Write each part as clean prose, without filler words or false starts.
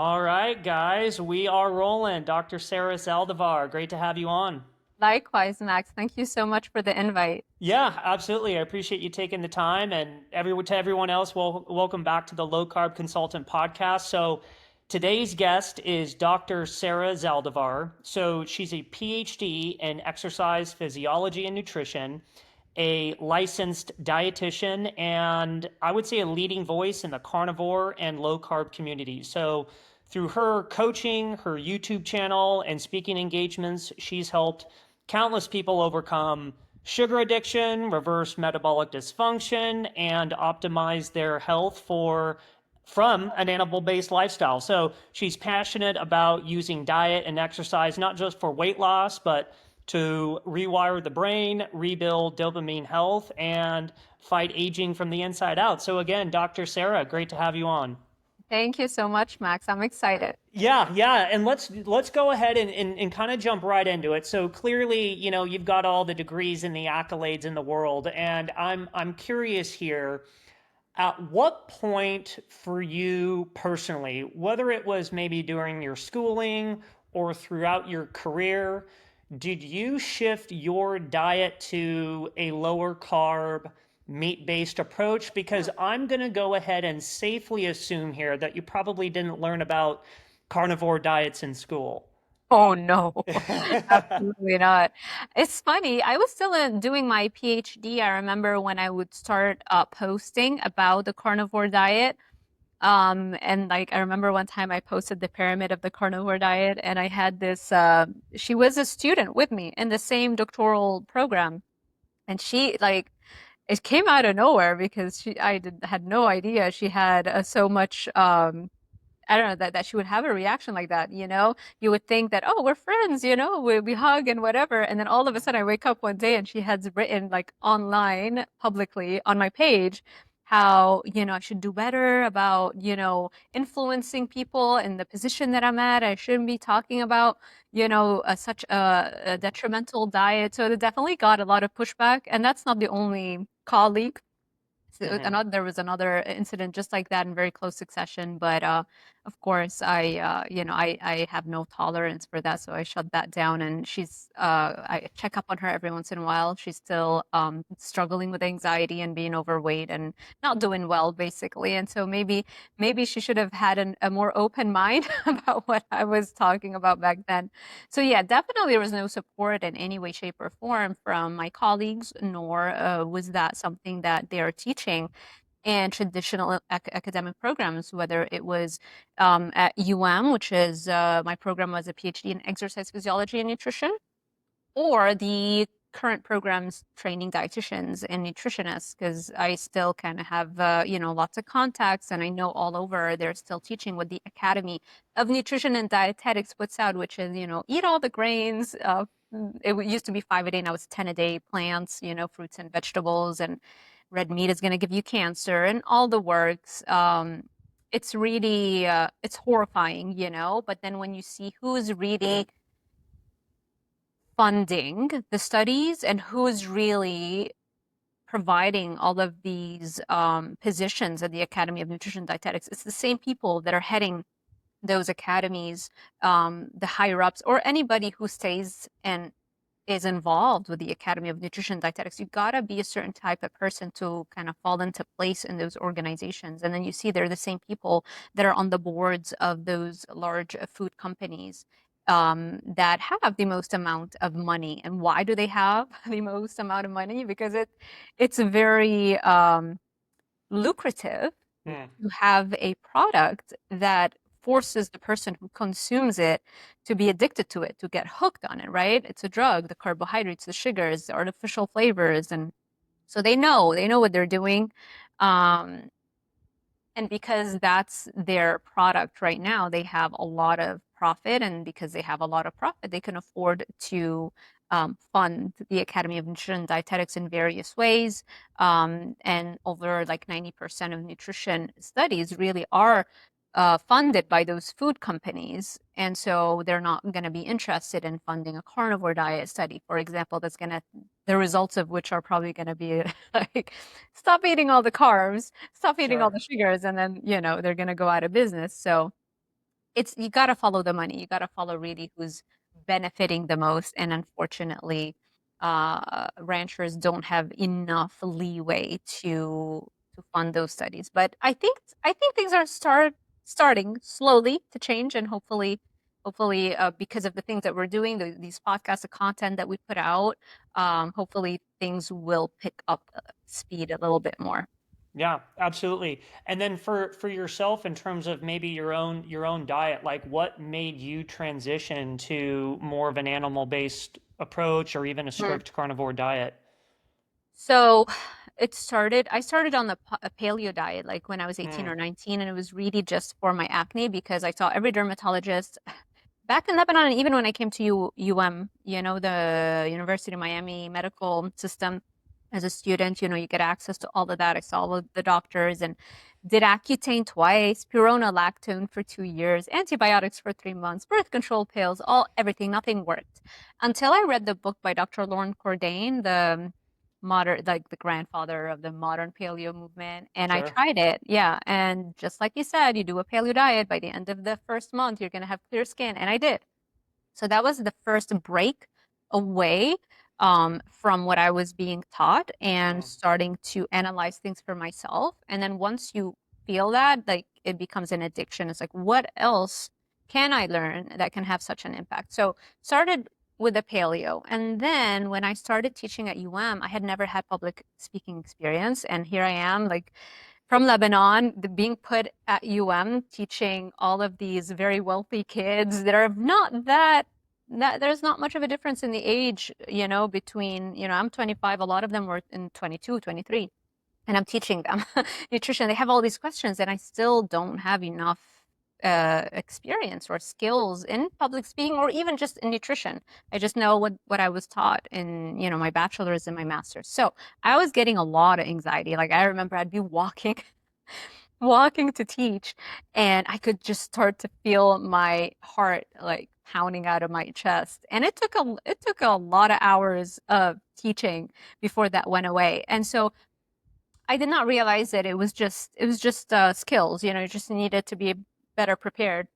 All right, guys, we are rolling. Dr. Sarah Zaldivar, great to have you on. Likewise, Max. Thank you so much for the invite. Yeah, absolutely. I appreciate you taking the time, and to everyone else, welcome back to the Low Carb Consultant Podcast. So, today's guest is Dr. Sarah Zaldivar. So, she's a PhD in exercise physiology and nutrition, a licensed dietitian, and I would say a leading voice in the carnivore and low carb communities. So, through her coaching, her YouTube channel, and speaking engagements, she's helped countless people overcome sugar addiction, reverse metabolic dysfunction, and optimize their health from an animal-based lifestyle. So she's passionate about using diet and exercise not just for weight loss, but to rewire the brain, rebuild dopamine health, and fight aging from the inside out. So again, Dr. Sarah, great to have you on. Thank you so much, Max. I'm excited. Yeah, and let's go ahead and kind of jump right into it. So clearly, you've got all the degrees and the accolades in the world, and I'm curious here, at what point for you personally, whether it was maybe during your schooling or throughout your career, did you shift your diet to a lower carb, meat-based approach? Because I'm going to go ahead and safely assume here that you probably didn't learn about carnivore diets in school. Oh no, absolutely not. It's funny. I was still doing my PhD. I remember when I would start posting about the carnivore diet. And like I remember one time I posted the pyramid of the carnivore diet, and I had this. She was a student with me in the same doctoral program, and she like it came out of nowhere because had no idea she had so much I don't know that she would have a reaction like that, you know? You would think that, oh, we're friends, you know, we hug and whatever. And then all of a sudden I wake up one day and she has written like online publicly on my page how, I should do better about, influencing people in the position that I'm at. I shouldn't be talking about, such a detrimental diet. So it definitely got a lot of pushback. And that's not the only colleague. So Mhm. there was another incident just like that in very close succession, but of course, I have no tolerance for that, so I shut that down. And I check up on her every once in a while. She's still struggling with anxiety and being overweight and not doing well, basically. And so maybe she should have had a more open mind about what I was talking about back then. So yeah, definitely there was no support in any way, shape, or form from my colleagues, nor was that something that they are teaching in traditional academic programs, whether it was at UM, which is my program was a PhD in exercise physiology and nutrition, or the current programs training dietitians and nutritionists, because I still kind of have, lots of contacts and I know all over they're still teaching what the Academy of Nutrition and Dietetics puts out, which is, eat all the grains. It used to be 5 a day, now it's 10 a day plants, fruits and vegetables, and red meat is going to give you cancer and all the works. It's really, it's horrifying, but then when you see who's really funding the studies and who's really providing all of these positions at the Academy of Nutrition and Dietetics. It's the same people that are heading those academies, the higher ups, or anybody who stays and is involved with the Academy of Nutrition and Dietetics. You gotta be a certain type of person to kind of fall into place in those organizations. And then you see they're the same people that are on the boards of those large food companies that have the most amount of money. And why do they have the most amount of money? Because it's very lucrative Mm. to have a product that forces the person who consumes it to be addicted to it, to get hooked on it, right? It's a drug, the carbohydrates, the sugars, the artificial flavors, and so they know what they're doing. Um, and because that's their product right now, they have a lot of profit. And because they have a lot of profit, they can afford to fund the Academy of Nutrition and Dietetics in various ways. And over like 90% of nutrition studies really are funded by those food companies. And so they're not going to be interested in funding a carnivore diet study, for example, the results of which are probably going to be like, stop eating all the carbs, stop eating all Sure. the sugars, and then, they're going to go out of business. So it's you got to follow the money. You got to follow really who's benefiting the most. And unfortunately, ranchers don't have enough leeway to fund those studies. But I think things are starting slowly to change, and hopefully because of the things that we're doing, these podcasts, the content that we put out, hopefully things will pick up speed a little bit more. Yeah, absolutely. And then for yourself, in terms of maybe your own diet, like what made you transition to more of an animal-based approach or even a strict carnivore diet? So I started on a paleo diet like when I was 18 Mm, or 19, and it was really just for my acne because I saw every dermatologist back in Lebanon, and even when I came to UM, the University of Miami medical system as a student, you get access to all of that. I saw all of the doctors and did Accutane twice, spironolactone for 2 years, antibiotics for 3 months, birth control pills, everything, nothing worked. Until I read the book by Dr. Lauren Cordain, the modern, like the grandfather of the modern paleo movement. And I sure. tried it. Yeah. And just like you said, you do a paleo diet. By the end of the first month, you're going to have clear skin. And I did. So that was the first break away from what I was being taught and Mm, starting to analyze things for myself. And then once you feel that, like it becomes an addiction. It's like, what else can I learn that can have such an impact? So started with the paleo. And then when I started teaching at UM, I had never had public speaking experience. And here I am, like from Lebanon, being put at UM, teaching all of these very wealthy kids that are not that there's not much of a difference in the age, between, I'm 25, a lot of them were in 22, 23, and I'm teaching them nutrition. They have all these questions, and I still don't have enough experience or skills in public speaking or even just in nutrition. I just know what I was taught in, my bachelor's and my master's. So I was getting a lot of anxiety. Like I remember I'd be walking to teach, and I could just start to feel my heart like pounding out of my chest. And it took a lot of hours of teaching before that went away. And so I did not realize that it was just skills, you just needed to be better prepared.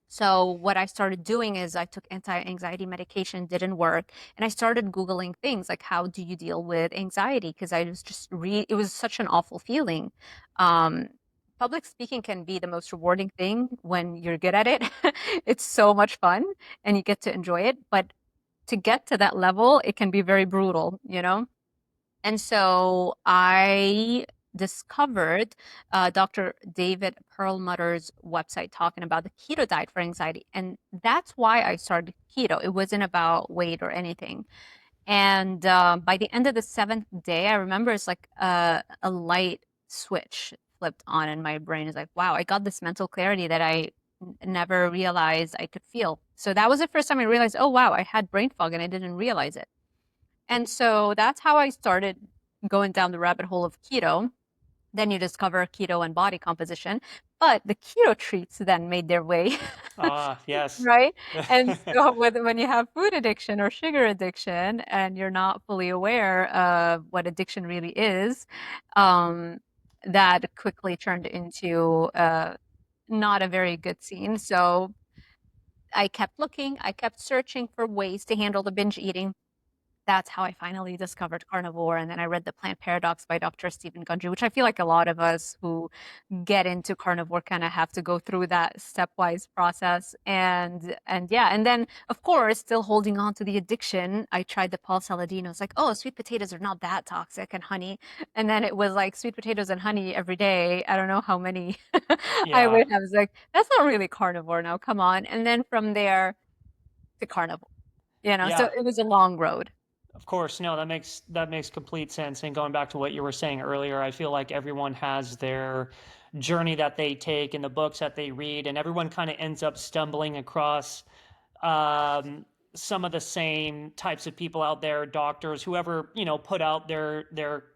So what I started doing is I took anti-anxiety medication, didn't work, and I started Googling things like how do you deal with anxiety? Because I was just it was such an awful feeling. Um, Public speaking can be the most rewarding thing when you're good at it. It's so much fun and you get to enjoy it, but to get to that level, it can be very brutal. And so I discovered Dr. David Perlmutter's website talking about the keto diet for anxiety. And that's why I started keto. It wasn't about weight or anything. And by the end of the seventh day, I remember it's like a light switch flipped on in my brain. It's like, wow, I got this mental clarity that I never realized I could feel. So that was the first time I realized, oh, wow, I had brain fog and I didn't realize it. And so that's how I started going down the rabbit hole of keto. Then you discover keto and body composition, but the keto treats then made their way, Ah, yes. right? And so when you have food addiction or sugar addiction and you're not fully aware of what addiction really is, um, that quickly turned into not a very good scene. So I kept looking, I kept searching for ways to handle the binge eating. That's how I finally discovered carnivore. And then I read The Plant Paradox by Dr. Stephen Gundry, which I feel like a lot of us who get into carnivore kind of have to go through that stepwise process. And yeah, and then of course, still holding on to the addiction, I tried the Paul Saladino. It's like, oh, sweet potatoes are not that toxic, and honey. And then it was like sweet potatoes and honey every day. I don't know how many I Yeah, would have. It's like, that's not really carnivore now. Come on. And then from there to carnivore, so yeah. it was a long road. Of course, no, that makes complete sense. And going back to what you were saying earlier, I feel like everyone has their journey that they take and the books that they read, and everyone kind of ends up stumbling across um, some of the same types of people out there, doctors, whoever, put out their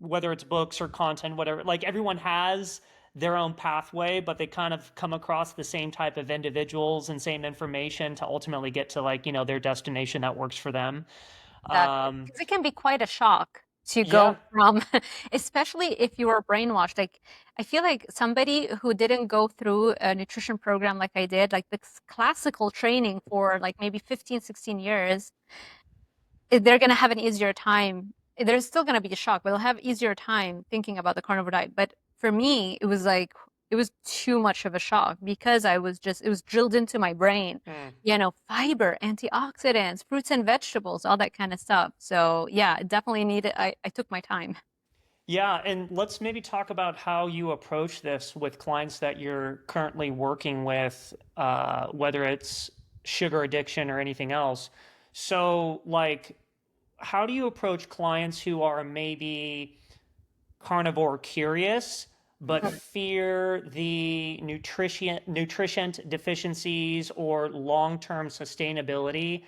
whether it's books or content, whatever. Like everyone has their own pathway, but they kind of come across the same type of individuals and same information to ultimately get to like, their destination that works for them. Exactly. Um, Because it can be quite a shock. to Yeah. go from, especially if you were brainwashed. Like, I feel like somebody who didn't go through a nutrition program like I did, like the classical training for like maybe 15, 16 years, they're going to have an easier time. There's still going to be a shock, but they'll have easier time thinking about the carnivore diet. But for me, it was like, it was too much of a shock because it was drilled into my brain, Mm. fiber, antioxidants, fruits and vegetables, all that kind of stuff. So yeah, it definitely needed, I took my time. Yeah, and let's maybe talk about how you approach this with clients that you're currently working with, whether it's sugar addiction or anything else. So, like, how do you approach clients who are maybe carnivore curious, but fear the nutrition deficiencies or long-term sustainability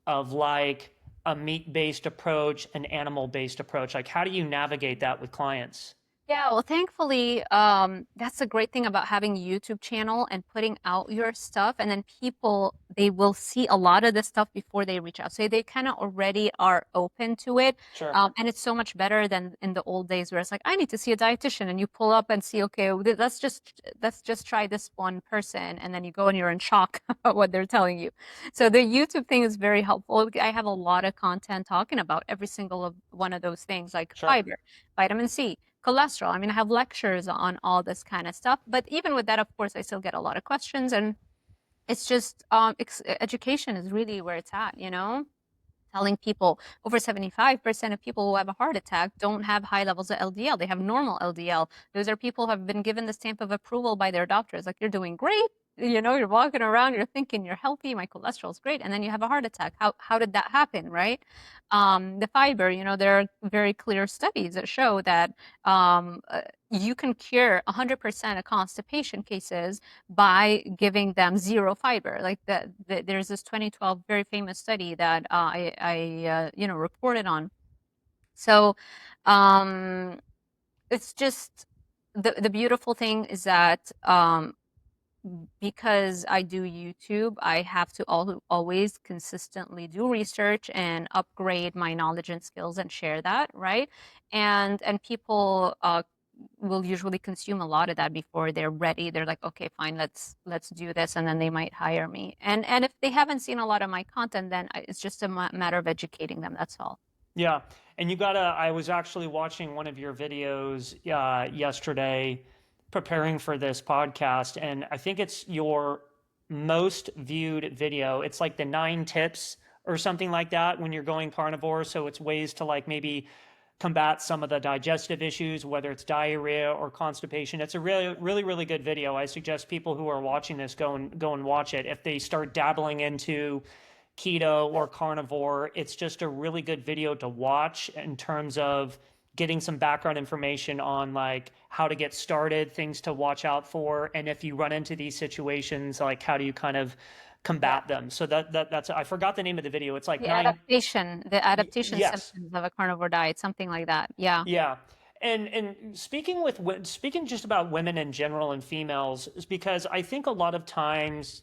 of like a meat-based approach, an animal-based approach? Like, how do you navigate that with clients? Yeah, well, thankfully, that's the great thing about having a YouTube channel and putting out your stuff, and then people they will see a lot of this stuff before they reach out. So they kind of already are open to it, Sure. and it's so much better than in the old days where it's like, I need to see a dietitian, and you pull up and see, okay, let's just try this one person, and then you go and you're in shock about what they're telling you. So the YouTube thing is very helpful. I have a lot of content talking about every single of one of those things, like Sure. fiber, vitamin C, cholesterol. I mean, I have lectures on all this kind of stuff. But even with that, of course, I still get a lot of questions. And it's just education is really where it's at. Telling people over 75% of people who have a heart attack don't have high levels of LDL. They have normal LDL. Those are people who have been given the stamp of approval by their doctors. Like, you're doing great. You're walking around, you're thinking you're healthy, my cholesterol is great, and then you have a heart attack. How did that happen, right? The fiber, there are very clear studies that show that you can cure 100% of constipation cases by giving them zero fiber. Like there's this 2012 very famous study that I reported on. So um, it's just the beautiful thing is that because I do YouTube, I have to always consistently do research and upgrade my knowledge and skills and share that, right? And people will usually consume a lot of that before they're ready. They're like, okay, fine, let's do this, and then they might hire me. And if they haven't seen a lot of my content, then it's just a matter of educating them. That's all. Yeah. And I was actually watching one of your videos yesterday preparing for this podcast, and I think it's your most viewed video. It's like the 9 tips or something like that when you're going carnivore. So it's ways to like maybe combat some of the digestive issues, whether it's diarrhea or constipation. It's a really, really, really good video. I suggest people who are watching this go and watch it. If they start dabbling into keto or carnivore, it's just a really good video to watch in terms of getting some background information on like how to get started, things to watch out for, and if you run into these situations, like how do you kind of Yeah. combat them. So that's I forgot the name of the video. It's like The adaptation yes. symptoms of a carnivore diet, something like that. Yeah. Yeah. And speaking just about women in general and females is because I think a lot of times,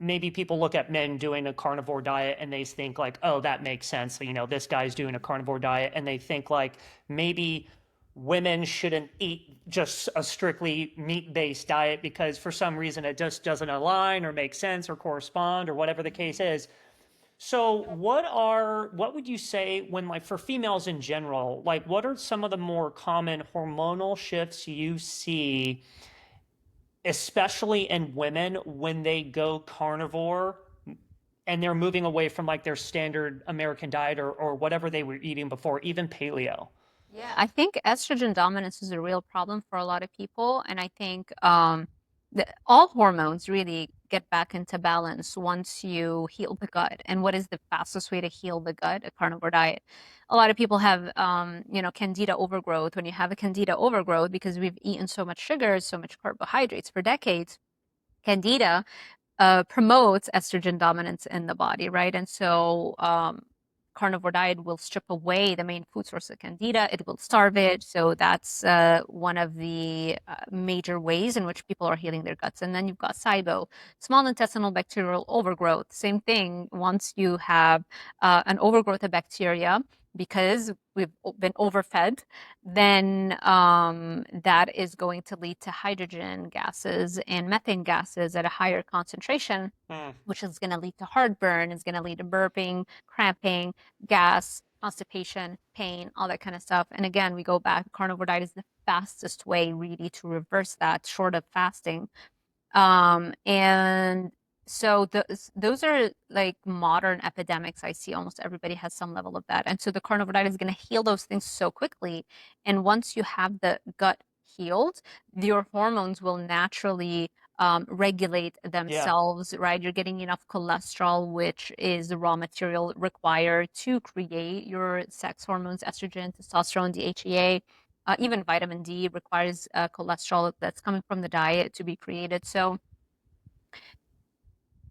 maybe people look at men doing a carnivore diet and they think like, oh, that makes sense. This guy's doing a carnivore diet, and they think like maybe women shouldn't eat just a strictly meat-based diet because for some reason it just doesn't align or make sense or correspond or whatever the case is. So what would you say when like for females in general, like what are some of the more common hormonal shifts you see, especially in women when they go carnivore and they're moving away from like their standard American diet or whatever they were eating before, even paleo? Yeah, I think estrogen dominance is a real problem for a lot of people, and I think all hormones really get back into balance once you heal the gut. And what is the fastest way to heal the gut? A carnivore diet. A lot of people have, candida overgrowth. When you have a candida overgrowth, because we've eaten so much sugar, so much carbohydrates for decades, candida promotes estrogen dominance in the body, right? And so carnivore diet will strip away the main food source of candida. It will starve it. So that's one of the major ways in which people are healing their guts. And then you've got SIBO, small intestinal bacterial overgrowth. Same thing. Once you have an overgrowth of bacteria, because we've been overfed, then that is going to lead to hydrogen gases and methane gases at a higher concentration, Mm. which is going to lead to heartburn, is going to lead to burping, cramping, gas, constipation, pain, all that kind of stuff. And again, we go back, carnivore diet is the fastest way really to reverse that, short of fasting. And so those are like modern epidemics. I see almost everybody has some level of that. And so the carnivore diet is going to heal those things so quickly. And once you have the gut healed, your hormones will naturally regulate Yeah. themselves, right? You're getting enough cholesterol, which is the raw material required to create your sex hormones, estrogen, testosterone, DHEA. Even vitamin D requires cholesterol that's coming from the diet to be created. So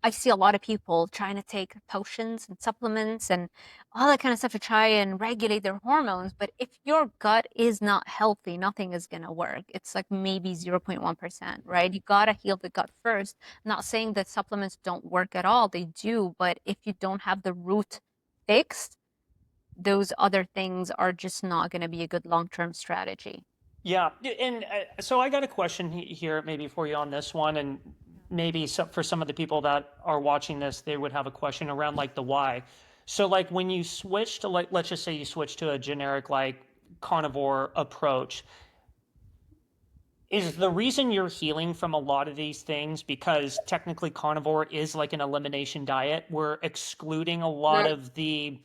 I see a lot of people trying to take potions and supplements and all that kind of stuff to try and regulate their hormones. But if your gut is not healthy, nothing is going to work. It's like maybe 0.1%, right? You got to heal the gut first. I'm not saying that supplements don't work at all, they do. But if you don't have the root fixed, those other things are just not going to be a good long-term strategy. Yeah, and so I got a question here maybe for you on this one, and maybe for some of the people that are watching this, they would have a question around like the why. So like when you switch to like, let's just say you switch to a generic like carnivore approach, is the reason you're healing from a lot of these things because technically carnivore is like an elimination diet? We're excluding a lot of the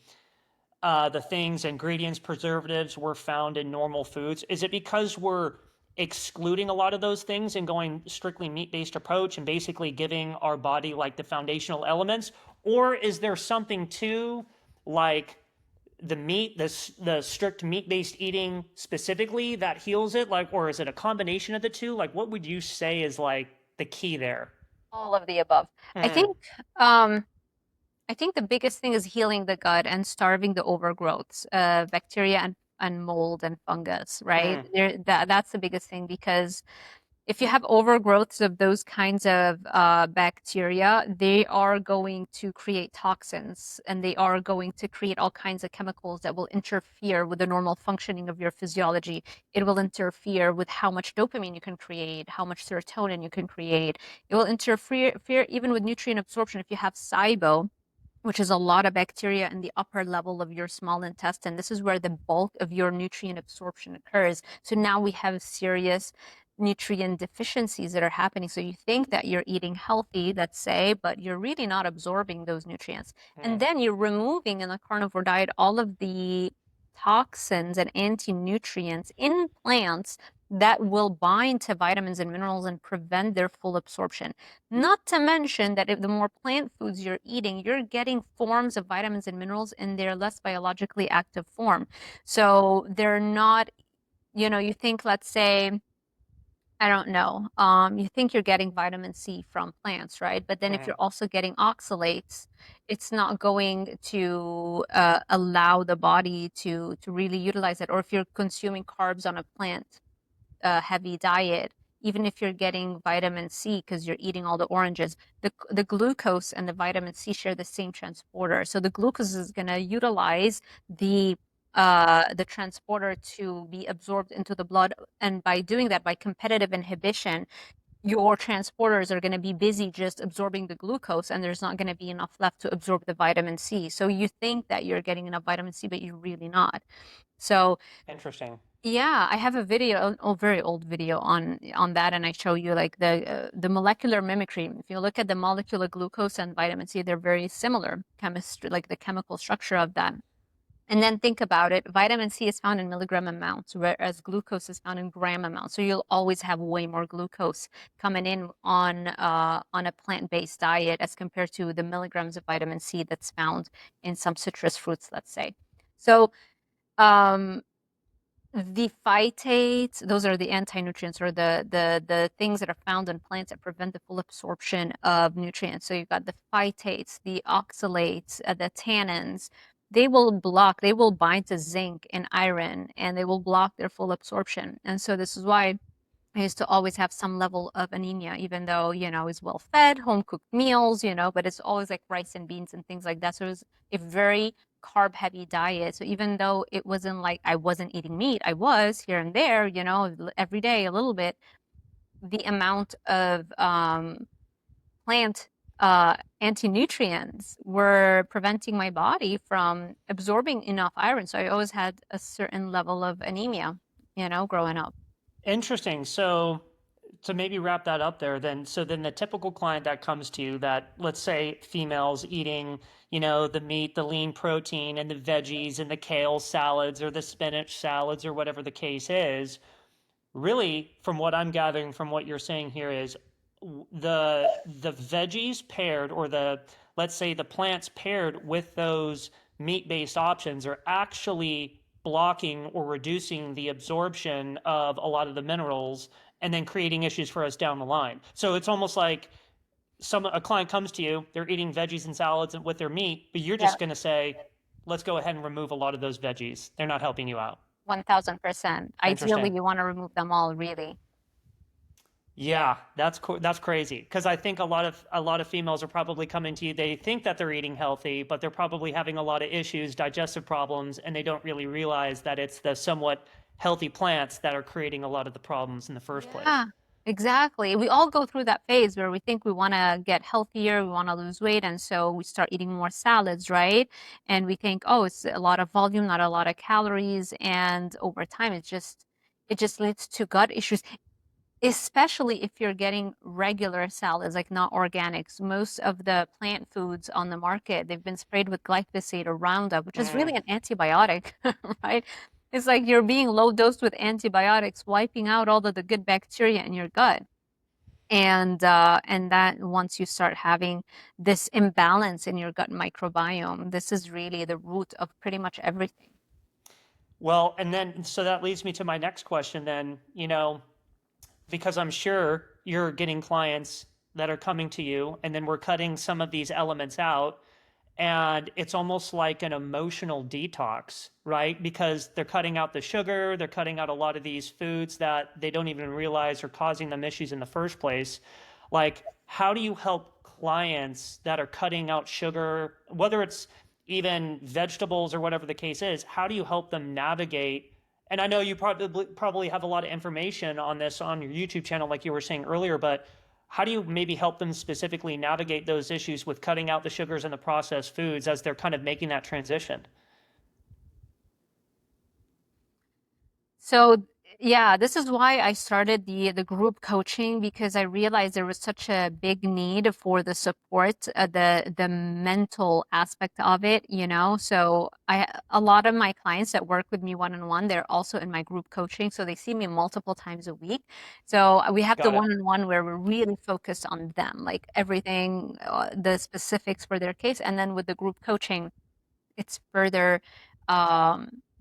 things, ingredients, preservatives were found in normal foods? Is it because we're excluding a lot of those things and going strictly meat-based approach and basically giving our body like the foundational elements? Or is there something to like the meat, the strict meat-based eating specifically that heals it? Like, or is it a combination of the two? Like, what would you say is like the key there? All of the above. I Hmm. think um, I think the biggest thing is healing the gut and starving the overgrowths, bacteria and mold and fungus, right? Hmm. That's the biggest thing because if you have overgrowths of those kinds of bacteria, they are going to create toxins and they are going to create all kinds of chemicals that will interfere with the normal functioning of your physiology. It will interfere with how much dopamine you can create, how much serotonin you can create. It will interfere even with nutrient absorption. If you have SIBO, which is a lot of bacteria in the upper level of your small intestine. This is where the bulk of your nutrient absorption occurs. So now we have serious nutrient deficiencies that are happening. So you think that you're eating healthy, let's say, but you're really not absorbing those nutrients. Hmm. And then you're removing in the carnivore diet all of the toxins and anti-nutrients in plants that will bind to vitamins and minerals and prevent their full absorption. Not to mention that if the more plant foods you're eating, you're getting forms of vitamins and minerals in their less biologically active form. So they're not, you think, let's say, I don't know, you think you're getting vitamin C from plants, right? But then if Hmm. you're also getting oxalates, it's not going to allow the body to really utilize it. Or if you're consuming carbs on a plant heavy diet, even if you're getting vitamin C because you're eating all the oranges, the glucose and the vitamin C share the same transporter. So the glucose is going to utilize the transporter to be absorbed into the blood. And by doing that, by competitive inhibition, your transporters are going to be busy just absorbing the glucose, and there's not going to be enough left to absorb the vitamin C. So you think that you're getting enough vitamin C, but you're really not. So Interesting. yeah, I have a video, a very old video on that, and I show you like the molecular mimicry. If you look at the molecular glucose and vitamin C, they're very similar chemistry, like the chemical structure of that. And then think about it, vitamin C is found in milligram amounts, whereas glucose is found in gram amounts. So you'll always have way more glucose coming in on a plant-based diet as compared to the milligrams of vitamin C that's found in some citrus fruits, let's say. So um the phytates, those are the anti-nutrients or the things that are found in plants that prevent the full absorption of nutrients. So you've got the phytates, the oxalates, the tannins. They will bind to zinc and iron, and they will block their full absorption. And so this is why I used to always have some level of anemia, even though, I was well fed, home cooked meals, but it's always like rice and beans and things like that. So it was a very carb heavy diet. So even though it wasn't like I wasn't eating meat, I was here and there, every day a little bit, the amount of plant anti-nutrients were preventing my body from absorbing enough iron. So I always had a certain level of anemia, growing up. Interesting. So to maybe wrap that up there, then, so then the typical client that comes to you, that, let's say, females eating, the meat, the lean protein, and the veggies and the kale salads or the spinach salads or whatever the case is, really, from what I'm gathering from what you're saying here is the veggies paired, or the, let's say, the plants paired with those meat-based options are actually blocking or reducing the absorption of a lot of the minerals and then creating issues for us down the line. So it's almost like a client comes to you, they're eating veggies and salads with their meat, but you're Yeah. just going to say, let's go ahead and remove a lot of those veggies. They're not helping you out. 1000%. Ideally, Interesting. you want to remove them all, really. Yeah, that's crazy. Because I think a lot of females are probably coming to you. They think that they're eating healthy, but they're probably having a lot of issues, digestive problems, and they don't really realize that it's the somewhat healthy plants that are creating a lot of the problems in the first place. Yeah, exactly. We all go through that phase where we think we want to get healthier, we want to lose weight, and so we start eating more salads, right? And we think, oh, it's a lot of volume, not a lot of calories, and over time it just leads to gut issues, especially if you're getting regular salads, like not organics. Most of the plant foods on the market, they've been sprayed with glyphosate or Roundup, which is really Mm. an antibiotic, right? It's like you're being low dosed with antibiotics, wiping out all of the good bacteria in your gut. And that once you start having this imbalance in your gut microbiome, this is really the root of pretty much everything. Well, and then so that leads me to my next question then, because I'm sure you're getting clients that are coming to you, and then we're cutting some of these elements out, and it's almost like an emotional detox, right? Because they're cutting out the sugar, they're cutting out a lot of these foods that they don't even realize are causing them issues in the first place. Like, how do you help clients that are cutting out sugar, whether it's even vegetables or whatever the case is, how do you help them navigate? And I know you probably have a lot of information on this on your YouTube channel, like you were saying earlier, but how do you maybe help them specifically navigate those issues with cutting out the sugars and the processed foods as they're kind of making that transition? So yeah, this is why I started the group coaching, because I realized there was such a big need for the support, the mental aspect of it, So a lot of my clients that work with me one-on-one, they're also in my group coaching, so they see me multiple times a week. So we have the Got it. one-on-one where we're really focused on them, like everything, the specifics for their case, and then with the group coaching, it's further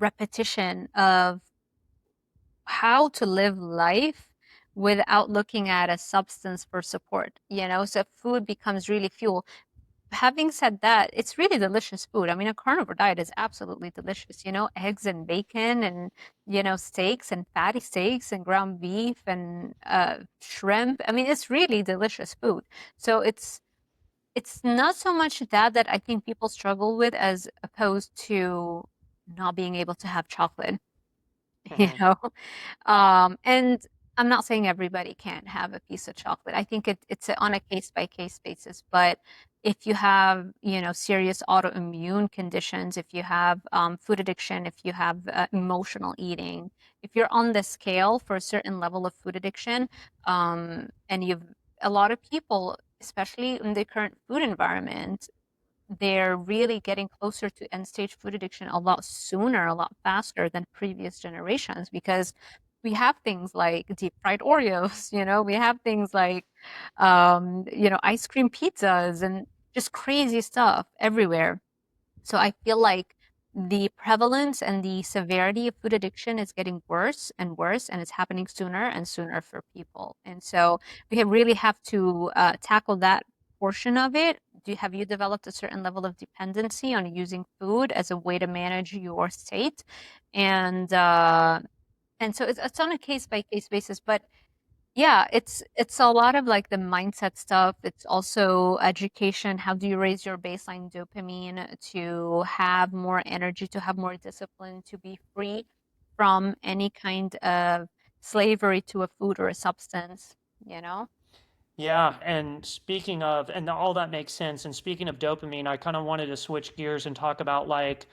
repetition of how to live life without looking at a substance for support, So food becomes really fuel. Having said that, it's really delicious food. I mean, a carnivore diet is absolutely delicious, eggs and bacon and, steaks and fatty steaks and ground beef and shrimp. I mean, it's really delicious food. So it's not so much that I think people struggle with, as opposed to not being able to have chocolate, you Hmm. know? And I'm not saying everybody can't have a piece of chocolate. I think it's on a case by case basis. But if you have, serious autoimmune conditions, if you have food addiction, if you have emotional eating, if you're on the scale for a certain level of food addiction, and a lot of people, especially in the current food environment, they're really getting closer to end stage food addiction a lot sooner, a lot faster than previous generations, because we have things like deep fried Oreos, we have things like, ice cream pizzas and just crazy stuff everywhere. So I feel like the prevalence and the severity of food addiction is getting worse and worse, and it's happening sooner and sooner for people. And so really have to tackle that portion of it. Have you developed a certain level of dependency on using food as a way to manage your state? And uh, and so it's on a case by case basis, but Yeah, it's a lot of like the mindset stuff. It's also education. How do you raise your baseline dopamine to have more energy, to have more discipline, to be free from any kind of slavery to a food or a substance, you know? Yeah, and speaking of, and all that makes sense. And speaking of dopamine, I kind of wanted to switch gears and talk about like,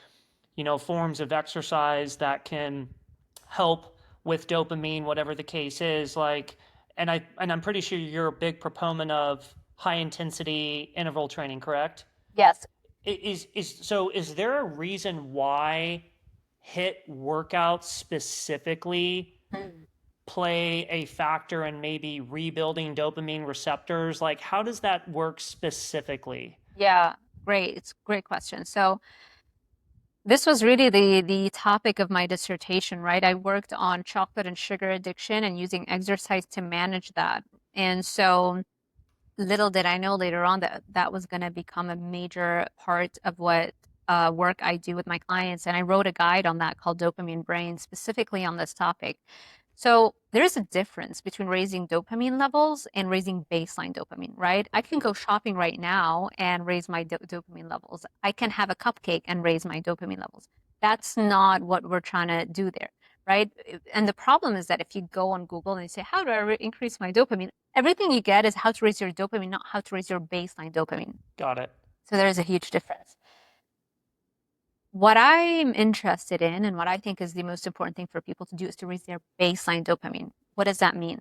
forms of exercise that can help with dopamine, whatever the case is. Like, and I'm pretty sure you're a big proponent of high intensity interval training, correct? Yes. Is there a reason why hit workouts specifically Mm. play a factor in maybe rebuilding dopamine receptors? Like, how does that work specifically? Yeah, great. It's a great question. So this was really the topic of my dissertation, right? I worked on chocolate and sugar addiction and using exercise to manage that. And so little did I know later on that that was going to become a major part of what work I do with my clients. And I wrote a guide on that called Dopamine Brain, specifically on this topic. So there is a difference between raising dopamine levels and raising baseline dopamine, right? I can go shopping right now and raise my dopamine levels. I can have a cupcake and raise my dopamine levels. That's not what we're trying to do there, right? And the problem is that if you go on Google and you say, how do I increase my dopamine? Everything you get is how to raise your dopamine, not how to raise your baseline dopamine. Got it. So there is a huge difference. What I'm interested in and what I think is the most important thing for people to do is to raise their baseline dopamine. What does that mean?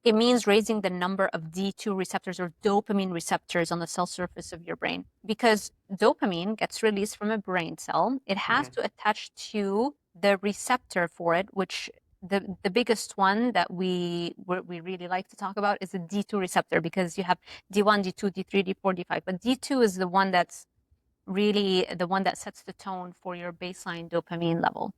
It means raising the number of D2 receptors or dopamine receptors on the cell surface of your brain. Because dopamine gets released from a brain cell, it has Hmm. to attach to the receptor for it, which the biggest one that we really like to talk about is the D2 receptor because you have D1, D2, D3, D4, D5. But D2 is the one that's really the one that sets the tone for your baseline dopamine level.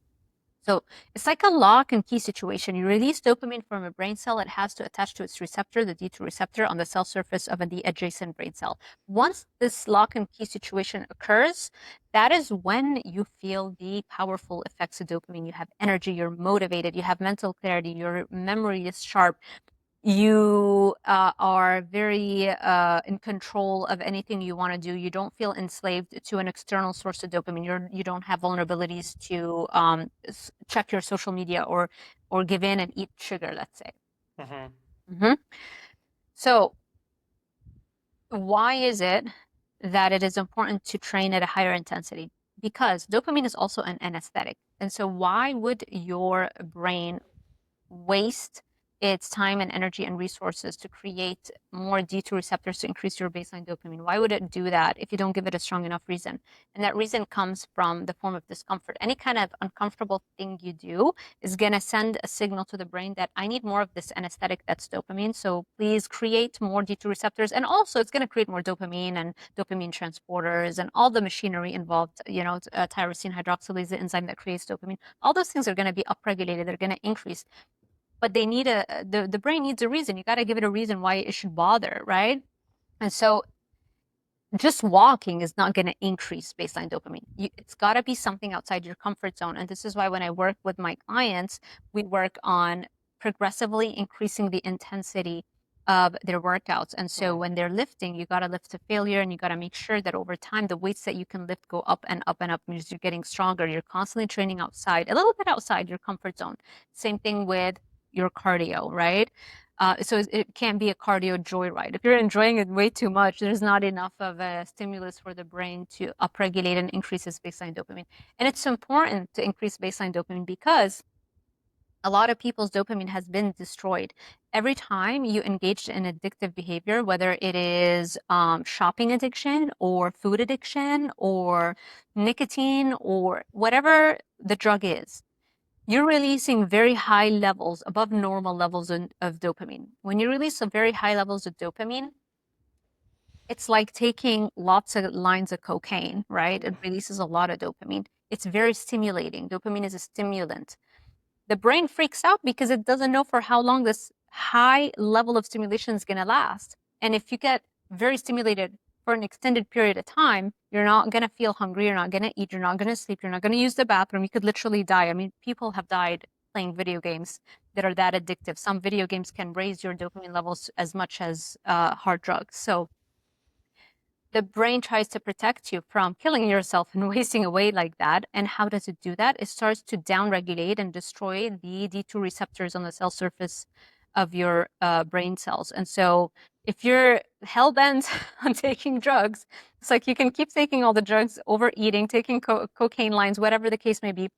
So it's like a lock and key situation. You release dopamine from a brain cell, it has to attach to its receptor, the D2 receptor, on the cell surface of the adjacent brain cell. Once this lock and key situation occurs, that is when you feel the powerful effects of dopamine. You have energy, you're motivated, you have mental clarity, your memory is sharp, you are very in control of anything you want to do. You don't feel enslaved to an external source of dopamine. You don't have vulnerabilities to check your social media or give in and eat sugar, let's say. Hmm. Hmm. So why is it that it is important to train at a higher intensity? Because dopamine is also an anesthetic. And so why would your brain waste its time and energy and resources to create more D2 receptors to increase your baseline dopamine? Why would it do that if you don't give it a strong enough reason? And that reason comes from the form of discomfort. Any kind of uncomfortable thing you do is going to send a signal to the brain that I need more of this anesthetic that's dopamine. So please create more D2 receptors. And also, it's going to create more dopamine and dopamine transporters and all the machinery involved. Tyrosine hydroxylase, the enzyme that creates dopamine. All those things are going to be upregulated. They're going to increase, but they need the brain needs a reason. You got to give it a reason why it should bother, right? And so just walking is not going to increase baseline dopamine. It's got to be something outside your comfort zone. And this is why when I work with my clients, we work on progressively increasing the intensity of their workouts. And so Hmm. when they're lifting, you got to lift to failure and you got to make sure that over time, the weights that you can lift go up and up and up because you're getting stronger. You're constantly training outside, a little bit outside your comfort zone. Same thing with your cardio, right? So it can be a cardio joyride. If you're enjoying it way too much, there's not enough of a stimulus for the brain to upregulate and increase its baseline dopamine. And it's important to increase baseline dopamine because a lot of people's dopamine has been destroyed. Every time you engage in addictive behavior, whether it is shopping addiction or food addiction or nicotine or whatever the drug is, you're releasing very high levels, above normal levels of dopamine. When you release some very high levels of dopamine, it's like taking lots of lines of cocaine, right? It releases a lot of dopamine. It's very stimulating. Dopamine is a stimulant. The brain freaks out because it doesn't know for how long this high level of stimulation is going to last. And if you get very stimulated for an extended period of time, you're not going to feel hungry, you're not going to eat, you're not going to sleep, you're not going to use the bathroom. You could literally die. I mean, people have died playing video games that are that addictive. Some video games can raise your dopamine levels as much as hard drugs. So the brain tries to protect you from killing yourself and wasting away like that. And how does it do that? It starts to downregulate and destroy the D2 receptors on the cell surface of your brain cells. And so if you're hell bent on taking drugs, it's like you can keep taking all the drugs, overeating, taking cocaine lines, whatever the case may be,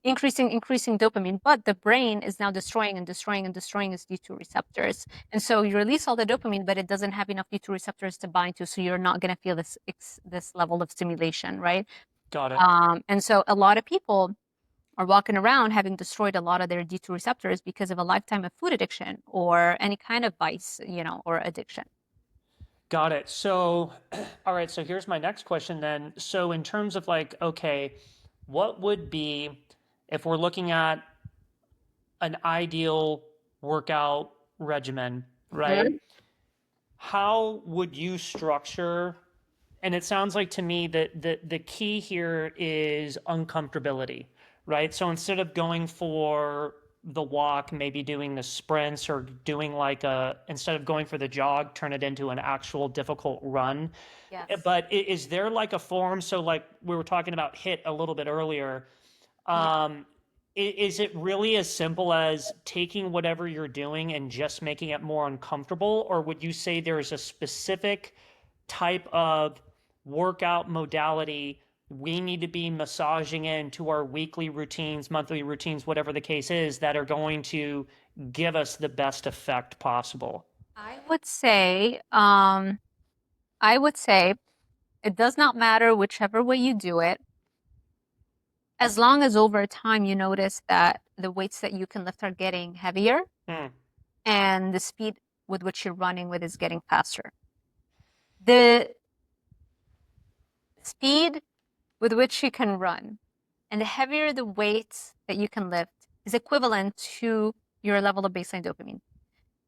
increasing dopamine, but the brain is now destroying its D2 receptors. And so you release all the dopamine, but it doesn't have enough D2 receptors to bind to, so you're not going to feel this level of stimulation, right? Got it. And so a lot of people are walking around having destroyed a lot of their D2 receptors because of a lifetime of food addiction or any kind of vice, or addiction. Got it. So, all right. So here's my next question then. So in terms of like, okay, what would be, if we're looking at an ideal workout regimen, right? Mhm. How would you structure? And it sounds like to me that the key here is uncomfortability, right? So instead of going for the walk, maybe doing the sprints or doing like instead of going for the jog, turn it into an actual difficult run. Yes. But is there like a form? So like we were talking about HIT a little bit earlier. Yeah. Um, is it really as simple as taking whatever you're doing and just making it more uncomfortable? Or would you say there's a specific type of workout modality we need to be massaging into our weekly routines, monthly routines, whatever the case is, that are going to give us the best effect possible? I would say, it does not matter whichever way you do it, as long as over time you notice that the weights that you can lift are getting heavier Hmm. and the speed with which you're running with is getting faster. The speed with which you can run and the heavier the weights that you can lift is equivalent to your level of baseline dopamine.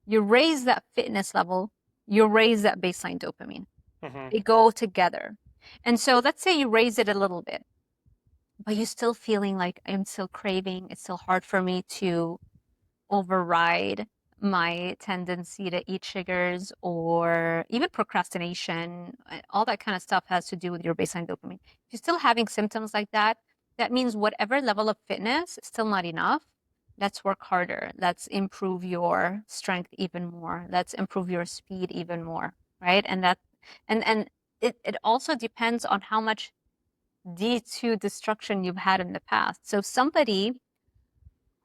You raise that fitness level, you raise that baseline dopamine. Mm-hmm. They go together. And so let's say you raise it a little bit, but you're still feeling like I'm still craving. It's still hard for me to override my tendency to eat sugars or even procrastination. All that kind of stuff has to do with your baseline dopamine. If you're still having symptoms like that, that means whatever level of fitness is still not enough. Let's work harder. Let's improve your strength even more. Let's improve your speed even more, right? And it also depends on how much D2 destruction you've had in the past. So somebody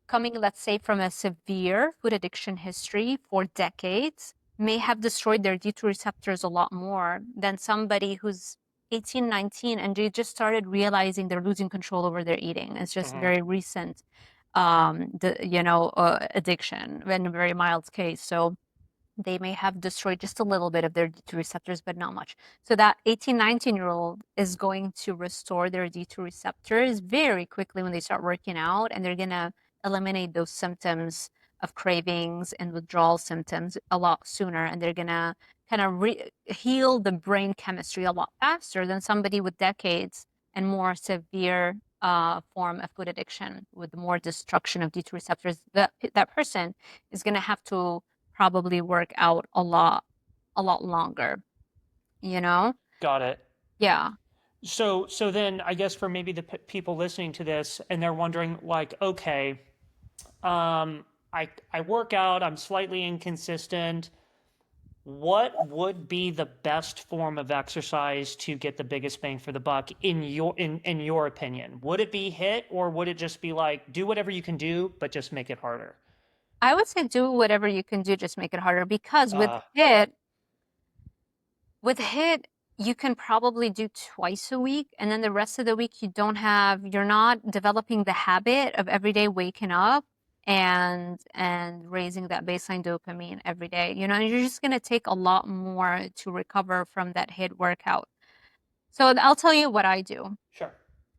coming, let's say, from a severe food addiction history for decades may have destroyed their D2 receptors a lot more than somebody who's 18, 19, and they just started realizing they're losing control over their eating. It's just Mm-hmm. very recent, addiction in a very mild case. So they may have destroyed just a little bit of their D2 receptors, but not much. So that 18, 19-year-old is going to restore their D2 receptors very quickly when they start working out, and they're going to eliminate those symptoms of cravings and withdrawal symptoms a lot sooner. And they're going to kind of heal the brain chemistry a lot faster than somebody with decades and more severe form of food addiction with more destruction of D2 receptors. That person is going to have to probably work out a lot longer, you know? Got it. Yeah. So then I guess for maybe the people listening to this and they're wondering like, okay, I work out, I'm slightly inconsistent. What would be the best form of exercise to get the biggest bang for the buck in your opinion? Would it be HIT or would it just be like do whatever you can do but just make it harder? I would say do whatever you can do, just make it harder because Uh, with HIT, you can probably do twice a week, and then the rest of the week you're not developing the habit of every day waking up and raising that baseline dopamine every day. And you're just gonna take a lot more to recover from that HIT workout. So I'll tell you what I do. sure.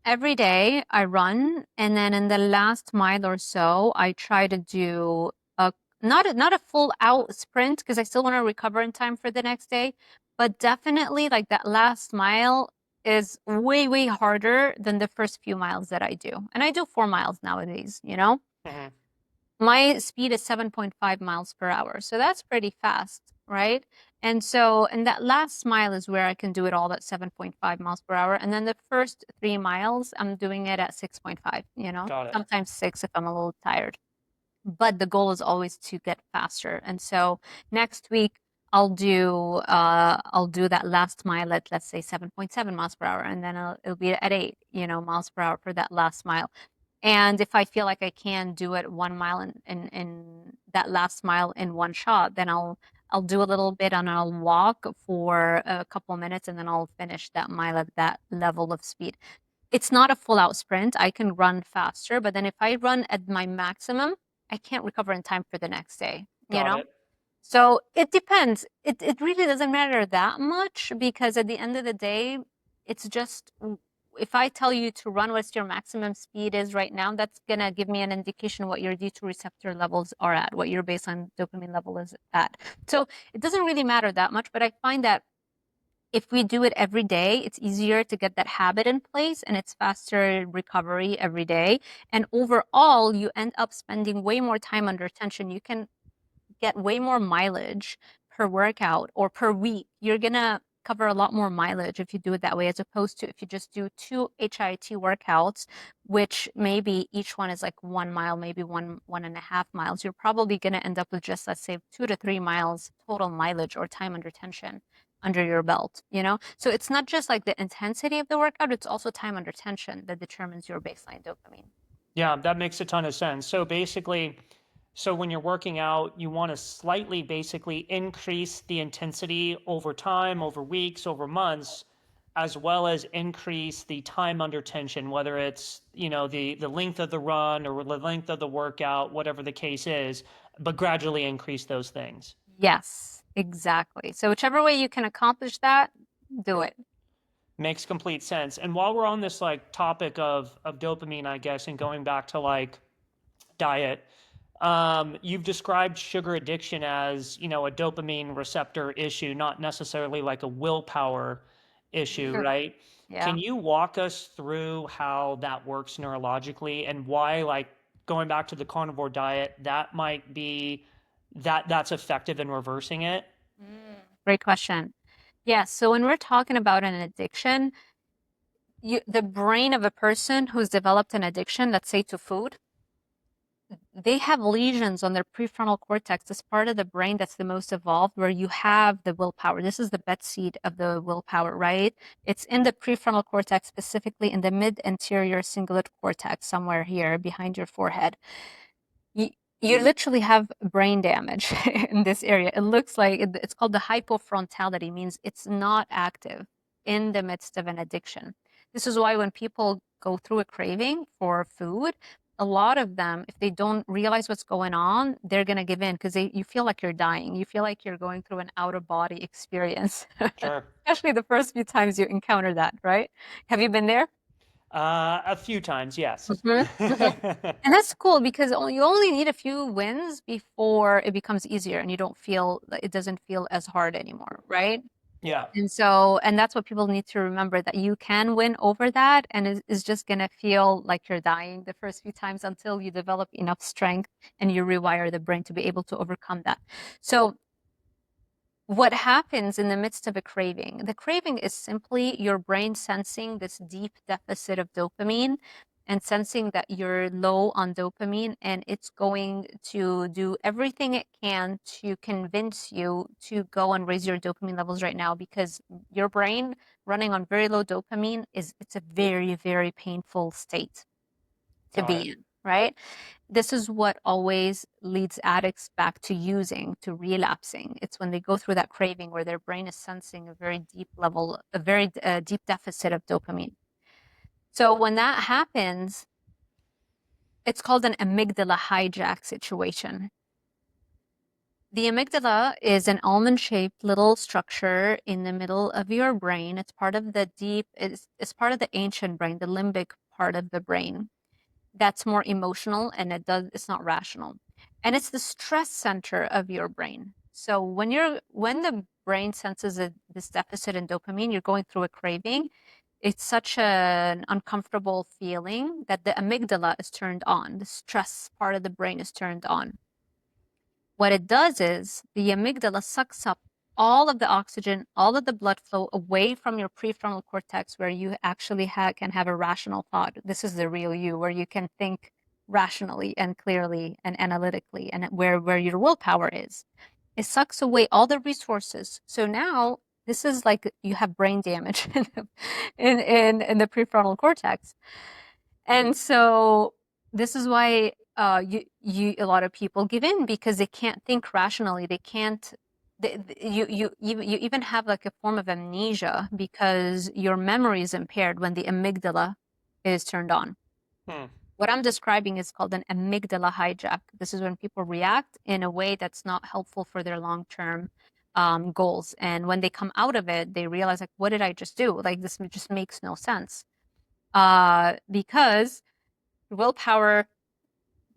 Every day I run, and then in the last mile or so, I try to do a not a full out sprint because I still want to recover in time for the next day, but definitely like that last mile is way, way harder than the first few miles that I do. And I do 4 miles nowadays, you know? Mhm. My speed is 7.5 miles per hour. So that's pretty fast, right? And that last mile is where I can do it all at 7.5 miles per hour. And then the first 3 miles, I'm doing it at 6.5, Got it. sometimes 6 if I'm a little tired. But the goal is always to get faster. And so next week, I'll do that last mile at, let's say, 7.7 miles per hour, and then it'll be at 8, miles per hour for that last mile. And if I feel like I can do it 1 mile in that last mile in one shot, then I'll do a little bit and I'll walk for a couple minutes and then I'll finish that mile at that level of speed. It's not a full out sprint. I can run faster, but then if I run at my maximum, I can't recover in time for the next day, you Got know? it. So it depends. It really doesn't matter that much because at the end of the day, it's just if I tell you to run what your maximum speed is right now, that's gonna give me an indication what your D2 receptor levels are at, what your baseline dopamine level is at. So it doesn't really matter that much, but I find that if we do it every day, it's easier to get that habit in place and it's faster recovery every day. And overall, you end up spending way more time under tension. You can get way more mileage per workout or per week. You're gonna cover a lot more mileage if you do it that way, as opposed to if you just do two HIIT workouts, which maybe each one is like 1 mile, maybe 1.5 miles. You're probably gonna end up with just, let's say, 2 to 3 miles total mileage or time under tension under your belt. So it's not just like the intensity of the workout, it's also time under tension that determines your baseline dopamine. Yeah, that makes a ton of sense. So basically, so when you're working out, you want to slightly basically increase the intensity over time, over weeks, over months, as well as increase the time under tension, whether it's, the length of the run or the length of the workout, whatever the case is, but gradually increase those things. Yes, exactly. So whichever way you can accomplish that, do it. Makes complete sense. And while we're on this like topic of dopamine, I guess, and going back to like diet, you've described sugar addiction as, a dopamine receptor issue, not necessarily like a willpower issue, Sure. right? Yeah. Can you walk us through how that works neurologically and why, like, going back to the carnivore diet, that might be that's effective in reversing it? Great question. Yeah, so when we're talking about an addiction, the brain of a person who's developed an addiction, let's say to food, they have lesions on their prefrontal cortex, this part of the brain that's the most evolved, where you have the willpower. This is the bed seat of the willpower, right? It's in the prefrontal cortex, specifically in the mid-anterior cingulate cortex, somewhere here behind your forehead. You, you literally have brain damage in this area. It looks like it's called the hypofrontality, means it's not active in the midst of an addiction. This is why when people go through a craving for food, a lot of them, if they don't realize what's going on, they're gonna give in because you feel like you're dying. You feel like you're going through an out of body experience, Sure. especially the first few times you encounter that, right? Have you been there? A few times, yes. Mhm, mhm. And that's cool because you only need a few wins before it becomes easier and it doesn't feel as hard anymore, right? Yeah, And that's what people need to remember, that you can win over that and it's just gonna feel like you're dying the first few times until you develop enough strength and you rewire the brain to be able to overcome that. So what happens in the midst of a craving? The craving is simply your brain sensing this deep deficit of dopamine and sensing that you're low on dopamine, and it's going to do everything it can to convince you to go and raise your dopamine levels right now because your brain running on very low dopamine it's a very, very painful state to got be it. in, right? This is what always leads addicts back to using, to relapsing. It's when they go through that craving where their brain is sensing a very deep deficit of dopamine. So when that happens, it's called an amygdala hijack situation. The amygdala is an almond-shaped little structure in the middle of your brain. It's part of the ancient brain, the limbic part of the brain. That's more emotional and it's not rational. And it's the stress center of your brain. So when the brain senses this deficit in dopamine, you're going through a craving, it's such an uncomfortable feeling that the amygdala is turned on. The stress part of the brain is turned on. What it does is the amygdala sucks up all of the oxygen, all of the blood flow away from your prefrontal cortex, where you actually can have a rational thought. This is the real you, where you can think rationally and clearly and analytically, and where your willpower is. It sucks away all the resources. So now this is like you have brain damage in the prefrontal cortex. And so this is why a lot of people give in, because they can't think rationally. They can't. You even have like a form of amnesia because your memory is impaired when the amygdala is turned on. Hmm. What I'm describing is called an amygdala hijack. This is when people react in a way that's not helpful for their long-term goals. And when they come out of it, they realize, like, what did I just do? Like, this just makes no sense. Because willpower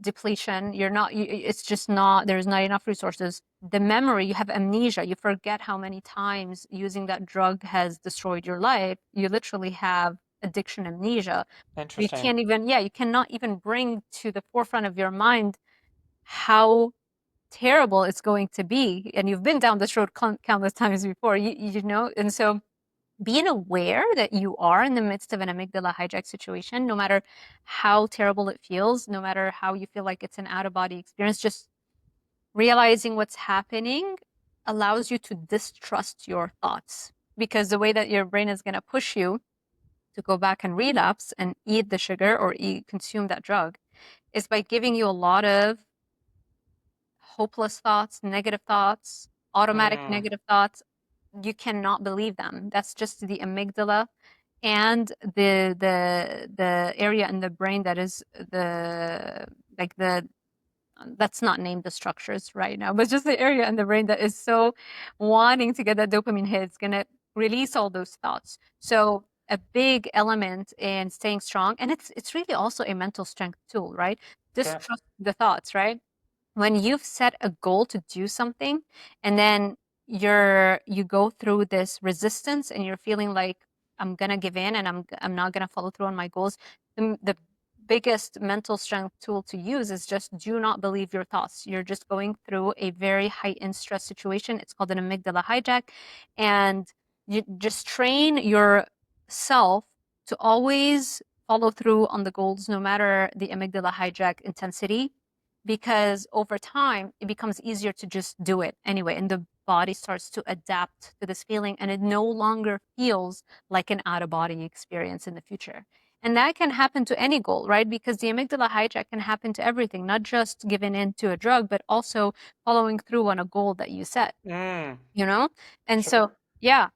depletion, it's just not, there's not enough resources. The memory, you have amnesia. You forget how many times using that drug has destroyed your life. You literally have addiction amnesia. You Interesting. can't even, yeah, you cannot even bring to the forefront of your mind how terrible it's going to be. And you've been down this road countless times before, and so being aware that you are in the midst of an amygdala hijack situation, no matter how terrible it feels, no matter how you feel like it's an out of body experience, just realizing what's happening allows you to distrust your thoughts, because the way that your brain is going to push you to go back and relapse and eat the sugar or consume that drug is by giving you a lot of hopeless thoughts, negative thoughts, automatic Mm. negative thoughts. You cannot believe them. That's just the amygdala and the area in the brain that is the like the that's not named the structures right now, but just the area in the brain that is so wanting to get that dopamine hit. It's gonna release all those thoughts. So a big element in staying strong, and it's really also a mental strength tool, right? Okay. Distrust the thoughts, right? When you've set a goal to do something and then you go through this resistance and you're feeling like, I'm gonna give in and I'm not gonna follow through on my goals, the biggest mental strength tool to use is just do not believe your thoughts. You're just going through a very heightened stress situation. It's called an amygdala hijack, and you just train yourself to always follow through on the goals no matter the amygdala hijack intensity, because over time it becomes easier to just do it anyway, and the body starts to adapt to this feeling, and it no longer feels like an out of body experience in the future. And that can happen to any goal, right? Because the amygdala hijack can happen to everything, not just giving in to a drug, but also following through on a goal that you set, Mm. you know? And Sure. so, yeah.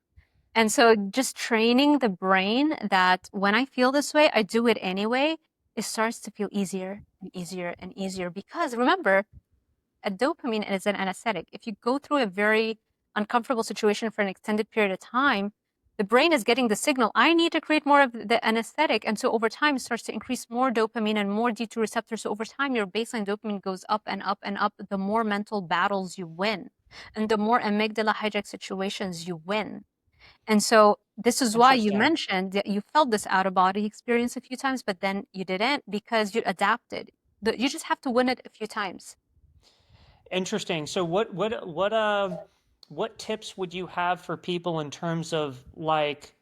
And so just training the brain that when I feel this way, I do it anyway, it starts to feel easier and easier and easier. Because remember, a dopamine is an anesthetic. If you go through a very uncomfortable situation for an extended period of time, the brain is getting the signal, I need to create more of the anesthetic. And so over time, it starts to increase more dopamine and more D2 receptors. So over time, your baseline dopamine goes up and up and up, the more mental battles you win and the more amygdala hijack situations you win. And so this is why you Interesting. mentioned that you felt this out of body experience a few times, but then you didn't because you adapted. You just have to win it a few times. Interesting. So what tips would you have for people in terms of like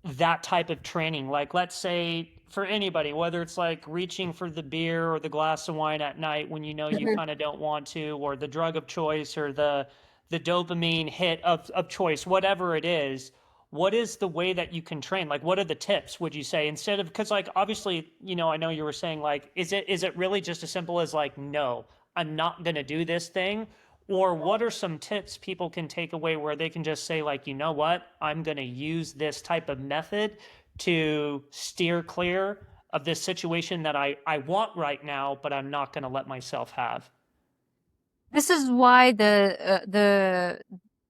that type of training? Like, let's say for anybody, whether it's like reaching for the beer or the glass of wine at night when you know you Mhm. kind of don't want to, or the drug of choice or the dopamine hit of choice, whatever it is, what is the way that you can train? Like, what are the tips, would you say, instead of, because like obviously, I know you were saying like, is it really just as simple as like, no, I'm not gonna do this thing? Or what are some tips people can take away where they can just say, like, you know what, I'm going to use this type of method to steer clear of this situation that I want right now, but I'm not going to let myself have? This is why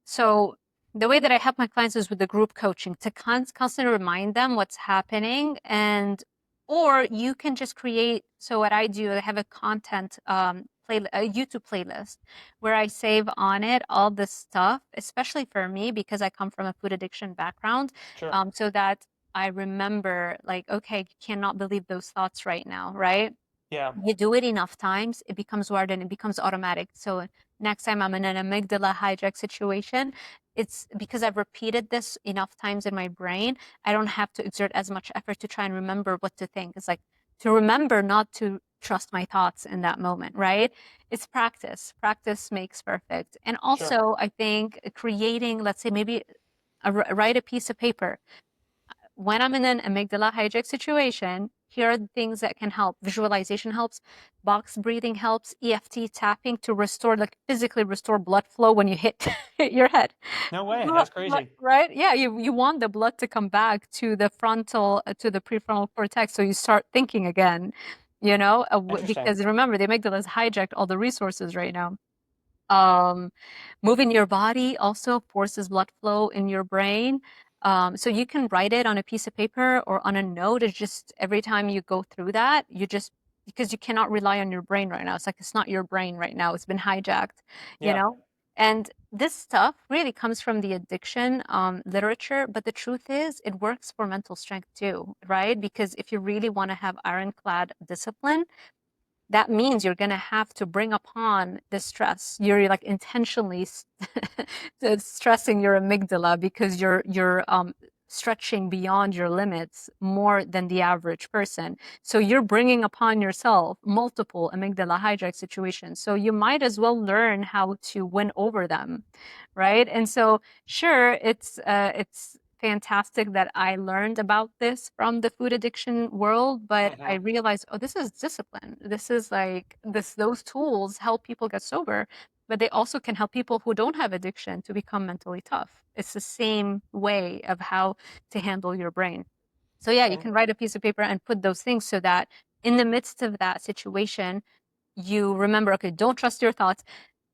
so the way that I help my clients is with the group coaching to constantly remind them what's happening, and or you can just create. So what I do, I have a content a YouTube playlist where I save on it all this stuff, especially for me because I come from a food addiction background, Sure. so that I remember like, okay, you cannot believe those thoughts right now, right? Yeah. You do it enough times, it becomes wired and it becomes automatic. So next time I'm in an amygdala hijack situation, it's because I've repeated this enough times in my brain. I don't have to exert as much effort to try and remember what to think. It's like to remember not to trust my thoughts in that moment, right? It's practice. Practice makes perfect. And Sure. also, I think creating, let's say, maybe write a piece of paper when I'm in an amygdala hijack situation, here are the things that can help. Visualization helps, box breathing helps, EFT tapping to restore, like physically restore blood flow when you hit, hit your head. No way. That's crazy. Right? Yeah, you want the blood to come back to the frontal, to the prefrontal cortex, so you start thinking again, Interesting. because remember, the amygdala has hijacked all the resources right now. Um, moving your body also forces blood flow in your brain. So you can write it on a piece of paper or on a note. It's just every time you go through that, because you cannot rely on your brain right now. It's like it's not your brain right now. It's been hijacked, you Yeah. know? And this stuff really comes from the addiction literature, but the truth is it works for mental strength too, right? Because if you really want to have ironclad discipline, that means you're going to have to bring upon the stress. You're like intentionally stressing your amygdala because you're stretching beyond your limits more than the average person. So you're bringing upon yourself multiple amygdala hijack situations. So you might as well learn how to win over them, right? And so sure, it's fantastic that I learned about this from the food addiction world, but I Hmm. realized, oh, this is discipline. This is like those tools help people get sober, but they also can help people who don't have addiction to become mentally tough. It's the same way of how to handle your brain. So yeah, you And can write a piece of paper and put those things so that in the midst of that situation, you remember, okay, don't trust your thoughts,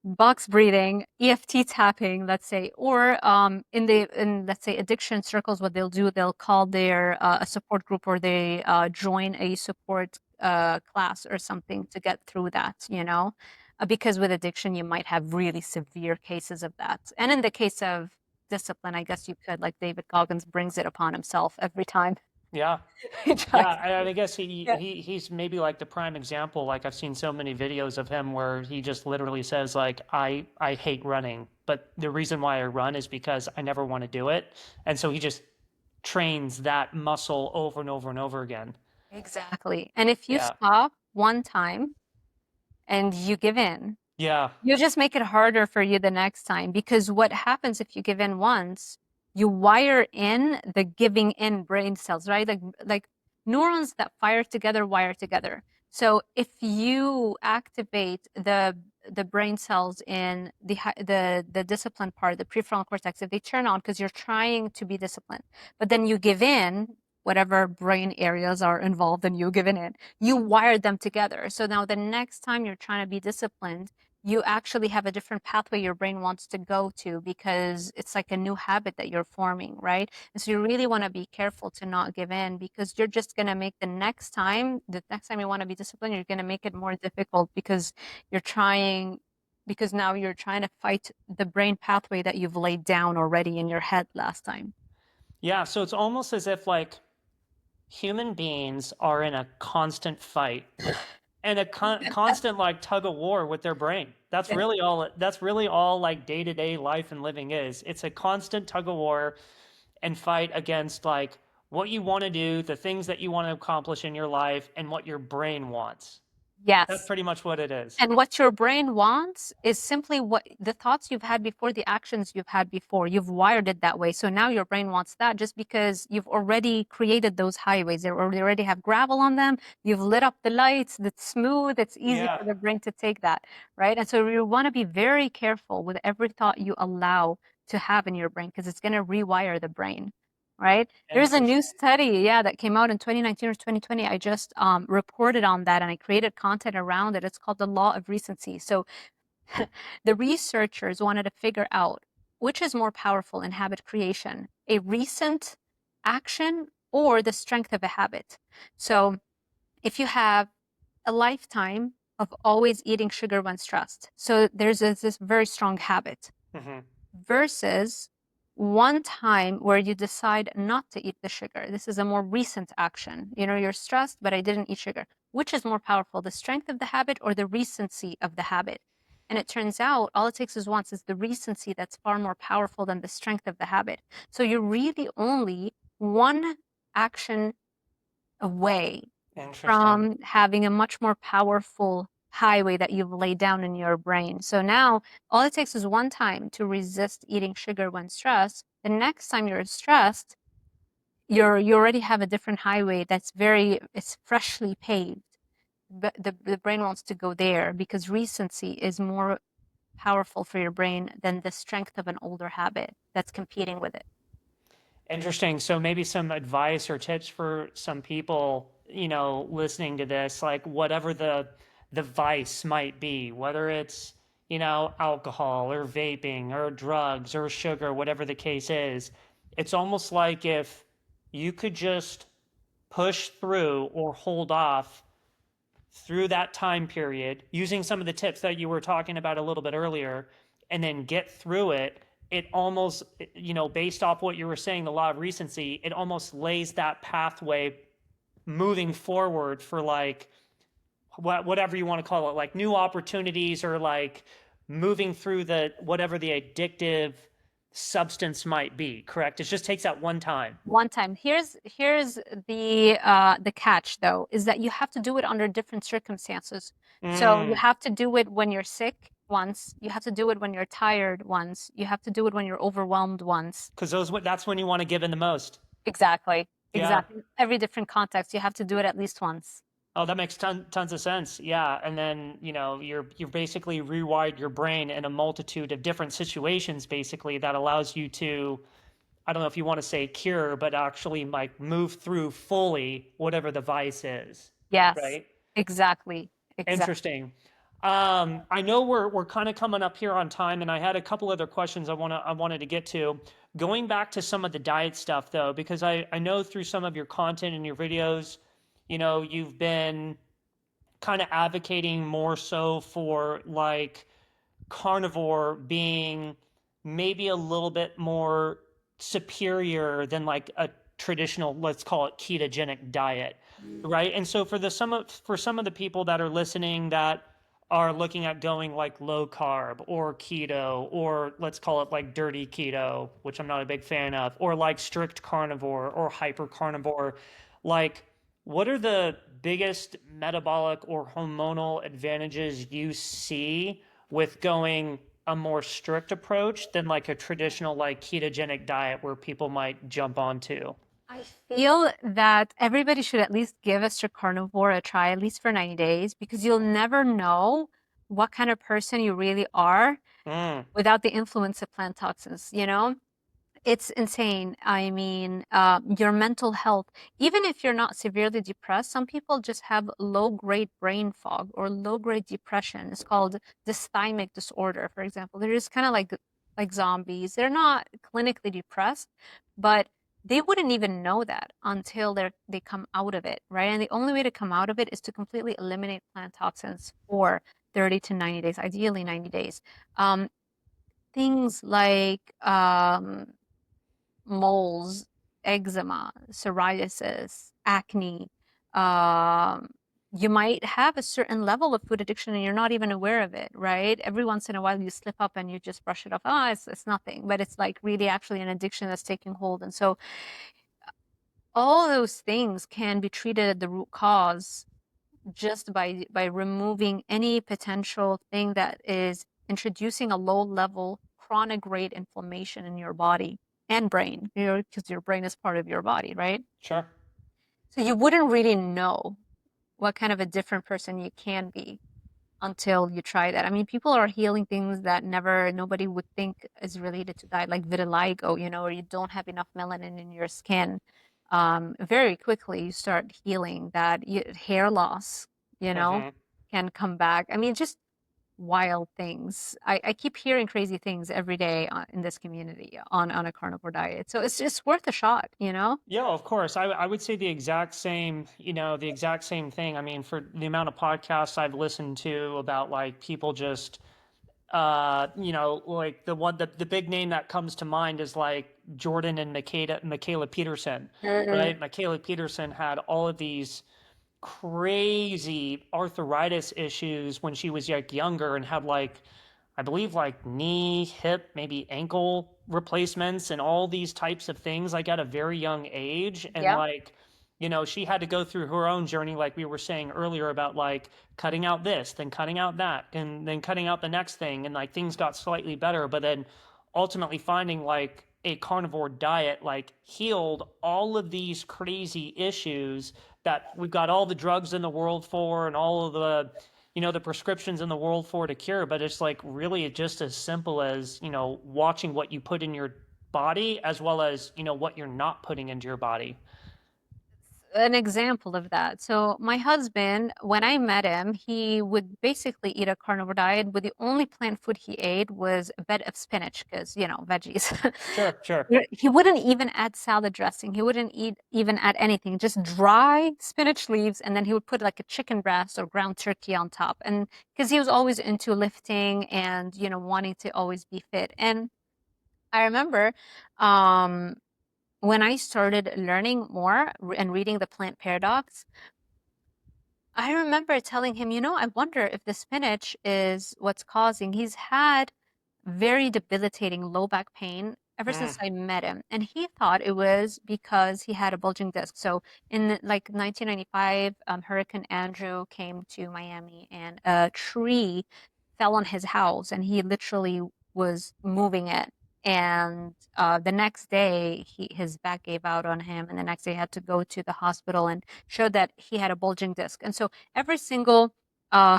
box breathing, EFT tapping, let's say, or in let's say addiction circles, what they'll do, they'll call their a support group or they join a support class or something to get through that. Because with addiction, you might have really severe cases of that. And in the case of discipline, I guess you could, like David Goggins brings it upon himself every time yeah. he Yeah, tries. I guess he, Yeah. he he's maybe like the prime example. Like I've seen so many videos of him where he just literally says like I hate running, but the reason why I run is because I never want to do it. And so he just trains that muscle over and over and over again. Exactly. And if you Yeah. stop one time and you give in, Yeah. you just make it harder for you the next time because what happens if you give in once, you wire in the giving in brain cells, right? Like neurons that fire together wire together. So if you activate the brain cells in the discipline part, the prefrontal cortex, if they turn on because you're trying to be disciplined, but then you give in, whatever brain areas are involved and you give in, you wire them together. So now the next time you're trying to be disciplined, you actually have a different pathway your brain wants to go to because it's like a new habit that you're forming, right? And so you really want to be careful to not give in because you're just going to make the next time you want to be disciplined, you're going to make it more difficult because now you're trying to fight the brain pathway that you've laid down already in your head last time. Yeah, so it's almost as if like human beings are in a constant fight and a constant like tug of war with their brain. That's really all like day-to-day life and living is. It's a constant tug of war and fight against like what you want to do, the things that you want to accomplish in your life, and what your brain wants. That's Yes. pretty much what it is. And what your brain wants is simply what the thoughts you've had before, the actions you've had before. You've wired it that way. So now your brain wants that just because you've already created those highways. They already have gravel on them. You've lit up the lights. It's smooth. It's easy Yeah, for the brain to take that, right? And so you want to be very careful with every thought you allow to have in your brain because it's going to rewire the brain. Right? There's a new interesting. study, yeah, that came out in 2019 or 2020. I just reported on that and I created content around it. It's called the law of recency. So the researchers wanted to figure out which is more powerful in habit creation, a recent action or the strength of a habit. So if you have a lifetime of always eating sugar when stressed, so there's this very strong habit Hmm. versus one time where you decide not to eat the sugar. This is a more recent action. You're stressed, but I didn't eat sugar. Which is more powerful, the strength of the habit or the recency of the habit? And it turns out all it takes is once is the recency that's far more powerful than the strength of the habit. So you're really only one action away Interesting. from having a much more powerful highway that you've laid down in your brain. So now all it takes is one time to resist eating sugar when stressed. The next time you're stressed, you already have a different highway it's freshly paved. But the brain wants to go there because recency is more powerful for your brain than the strength of an older habit that's competing with it. Interesting. So maybe some advice or tips for some people, listening to this, like whatever the vice might be, whether it's, alcohol or vaping or drugs or sugar, whatever the case is, it's almost like if you could just push through or hold off through that time period using some of the tips that you were talking about a little bit earlier and then get through it, it almost, based off what you were saying, the law of recency, it almost lays that pathway moving forward for like whatever you want to call it, like new opportunities or like moving through the whatever the addictive substance might be. Correct? It just takes that one time. One time. Here's the catch though, is that you have to do it under different circumstances. So you Mm, have to do it when you're sick once, you have to do it when you're tired once, you have to do it when you're overwhelmed once. because that's when you want to give in the most. Exactly. Yeah. Exactly. Every different context, you have to do it at least once. Oh, that makes tons of sense. Yeah, and then you're basically rewired your brain in a multitude of different situations, basically that allows you to, I don't know if you want to say cure, but actually like move through fully whatever the vice is, Yes. right? Exactly. Exactly. Interesting. I know we're kind of coming up here on time, and I had a couple other questions I wanted to get to. Going back to some of the diet stuff though, because I know through some of your content and your videos, you've been kind of advocating more so for like carnivore being maybe a little bit more superior than like a traditional, let's call it ketogenic diet, right? And so for some of the people that are listening that are looking at going like low carb or keto or let's call it like dirty keto, which I'm not a big fan of, or like strict carnivore or hyper carnivore, like what are the biggest metabolic or hormonal advantages you see with going a more strict approach than like a traditional like ketogenic diet where people might jump onto? I feel that everybody should at least give a strict carnivore a try, at least for 90 days, because you'll never know what kind of person you really are Mm, without the influence of plant toxins. It's insane. I mean, your mental health, even if you're not severely depressed, some people just have low-grade brain fog or low-grade depression. It's called dysthymic disorder, for example. They're just kind of like zombies. They're not clinically depressed, but they wouldn't even know that until they come out of it, right? And the only way to come out of it is to completely eliminate plant toxins for 30 to 90 days, ideally 90 days. Um, things like moles, eczema, psoriasis, acne. Um, you might have a certain level of food addiction and you're not even aware of it, right? Every once in a while you slip up and you just brush it off. Oh, it's nothing, but it's like really actually an addiction that's taking hold. And so all those things can be treated at the root cause just by removing any potential thing that is introducing a low level chronic rate inflammation in your body and brain, because your brain is part of your body, right? sure. So you wouldn't really know what kind of a different person you can be until you try that. I mean, people are healing things that nobody would think is related to diet, like vitiligo, or you don't have enough melanin in your skin. Very quickly, you start healing that. Hair loss, you know, Hmm. can come back. I mean, just wild things. I keep hearing crazy things every day in this community on a carnivore diet. So it's just worth a shot. Yeah, of course. I would say the exact same, the exact same thing. I mean, for the amount of podcasts I've listened to about like people just like the big name that comes to mind is like Jordan and Michaela Peterson, Mm-mm. right? Michaela Peterson had all of these crazy arthritis issues when she was like younger and had like I believe like knee, hip, maybe ankle replacements and all these types of things like at a very young age. And Yeah. like, she had to go through her own journey, like we were saying earlier about like cutting out this, then cutting out that, and then cutting out the next thing. And like things got slightly better, but then ultimately finding like a carnivore diet like healed all of these crazy issues that we've got all the drugs in the world for and all of the the prescriptions in the world for to cure, but it's like really just as simple as watching what you put in your body as well as what you're not putting into your body. An example of that. So my husband, when I met him, he would basically eat a carnivore diet, but the only plant food he ate was a bed of spinach because, veggies. Sure, sure. He wouldn't even add salad dressing. He wouldn't eat even add anything, just dry spinach leaves, and then he would put like a chicken breast or ground turkey on top. And because he was always into lifting and, wanting to always be fit. And I remember um when I started learning more and reading the plant paradox, I remember telling him, I wonder if the spinach is what's causing. He's had very debilitating low back pain ever since Mm, I met him. And he thought it was because he had a bulging disc. So in like 1995, Hurricane Andrew came to Miami and a tree fell on his house and he literally was moving it. And the next day, his back gave out on him, and the next day he had to go to the hospital and showed that he had a bulging disc. And so every single uh,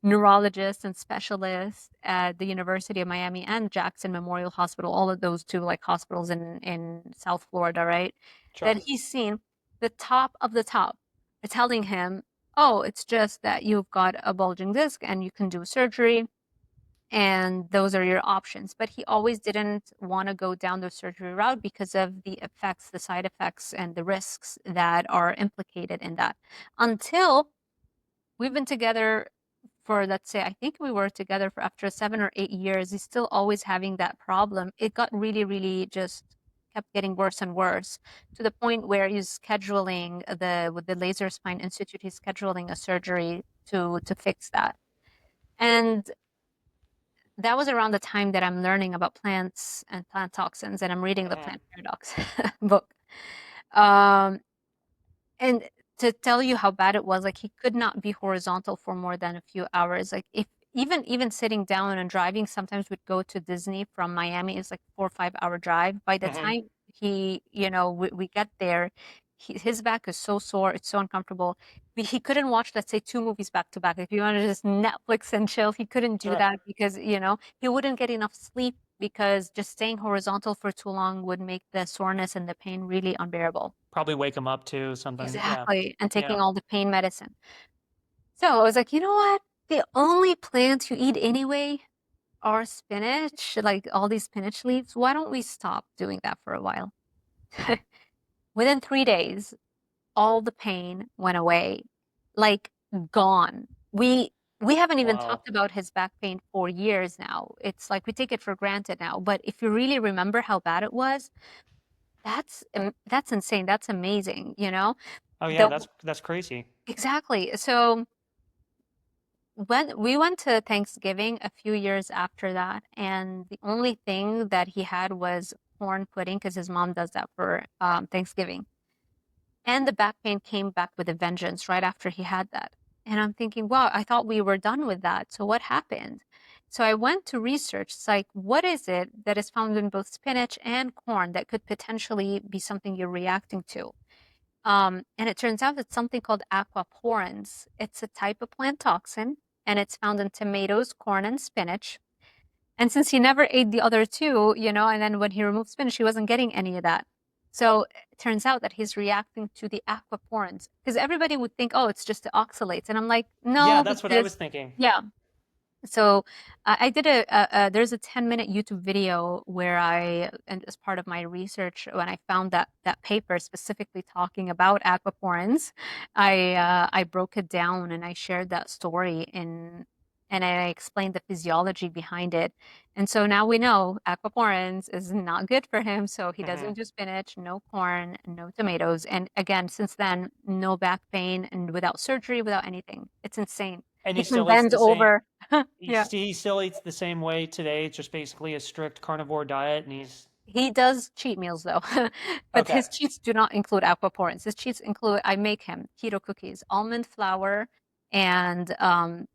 neurologist and specialist at the University of Miami and Jackson Memorial Hospital, all of those two like hospitals in South Florida, right? That sure. he's seen the top of the top are telling him, oh, it's just that you've got a bulging disc and you can do surgery and those are your options. But he always didn't want to go down the surgery route because of the effects, the side effects, and the risks that are implicated in that. Until we've been together for, let's say, I think we were together for after 7 or 8 years. He's still always having that problem. It got really, really just kept getting worse and worse to the point where he's scheduling with the Laser Spine Institute, he's scheduling a surgery to fix that. And that was around the time that I'm learning about plants and plant toxins, and I'm reading the Mm, Plant Paradox book. Um, and to tell you how bad it was, like he could not be horizontal for more than a few hours. Like if even sitting down and driving, sometimes we'd go to Disney from Miami. It's like 4 or 5 hour drive. By the mhm. time we get there, his back is so sore, it's so uncomfortable. He couldn't watch, let's say, two movies back to back. If he wanted to just Netflix and chill, he couldn't do Sure. that because, he wouldn't get enough sleep because just staying horizontal for too long would make the soreness and the pain really unbearable. Probably wake them up too, something. Yeah. Exactly, and Yeah. taking all the pain medicine. So I was like, you know what? The only plants you eat anyway are spinach, like all these spinach leaves. Why don't we stop doing that for a while? Within 3 days, all the pain went away, like gone. We haven't even Wow. talked about his back pain for years now. It's like we take it for granted now. But if you really remember how bad it was, that's insane. That's amazing, Oh yeah, The that's crazy. exactly. So when we went to Thanksgiving a few years after that, and the only thing that he had was corn pudding because his mom does that for Thanksgiving. And the back pain came back with a vengeance right after he had that. And I'm thinking, wow, I thought we were done with that. So what happened? So I went to research. It's like, what is it that is found in both spinach and corn that could potentially be something you're reacting to? And it turns out it's something called aquaporins. It's a type of plant toxin, and it's found in tomatoes, corn, and spinach. And since he never ate the other two, and then when he removed spinach, he wasn't getting any of that. So it turns out that he's reacting to the aquaporins because everybody would think, oh, it's just the oxalates. And I'm like, Yeah, no, that's what I because was thinking. yeah, so I did there's a 10-minute YouTube video where and as part of my research, when I found that paper specifically talking about aquaporins, I broke it down and I shared that story and I explained the physiology behind it. And so now we know aquaporins is not good for him. So he Hmm. doesn't do spinach, no corn, no tomatoes. And again, since then, no back pain and without surgery, without anything. It's insane. And He he can still eats bend the same. over. Yeah. He still eats the same way today. It's just basically a strict carnivore diet, and he's He does cheat meals though, but okay. his cheats do not include aquaporins. His cheats include I make him keto cookies, almond flour, and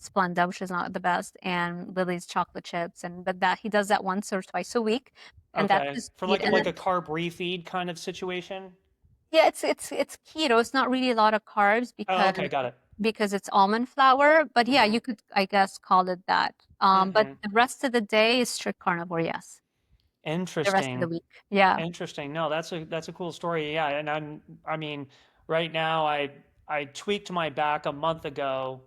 Splenda, which is not the best, and Lily's chocolate chips, and but that he does that once or twice a week, and that's Okay, his for cheat. And like then a carb refeed kind of situation. yeah, it's keto. It's not really a lot of carbs Oh, okay, got it. because it's almond flour. But yeah, Hmm. you could I guess call it that. But Hmm. the rest of the day is strict carnivore. Yes, the rest of the Interesting. week. Yeah. Interesting. No, that's a cool story. Yeah, and I mean, right now I tweaked my back a month ago,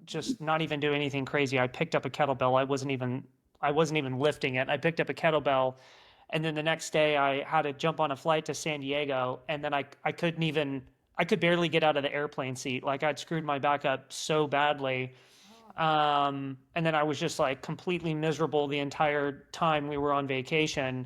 just not even doing anything crazy. I picked up a kettlebell. I wasn't even lifting it. I picked up a kettlebell, and then the next day I had to jump on a flight to San Diego, and then I couldn't even I could barely get out of the airplane seat. Like I'd screwed my back up so badly. And then I was just like completely miserable the entire time we were on vacation.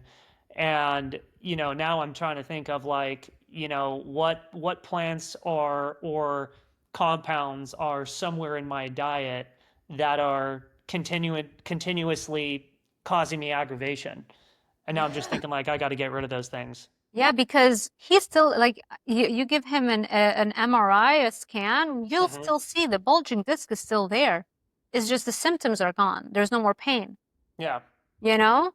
And, now I'm trying to think of like, what plants are or compounds are somewhere in my diet that are continuously causing me aggravation. And now I'm just thinking like I got to get rid of those things. Yeah, because he's still like you give him an MRI, a scan, you'll Hmm. still see the bulging disc is still there. It's just the symptoms are gone. There's no more pain, Yeah. you know?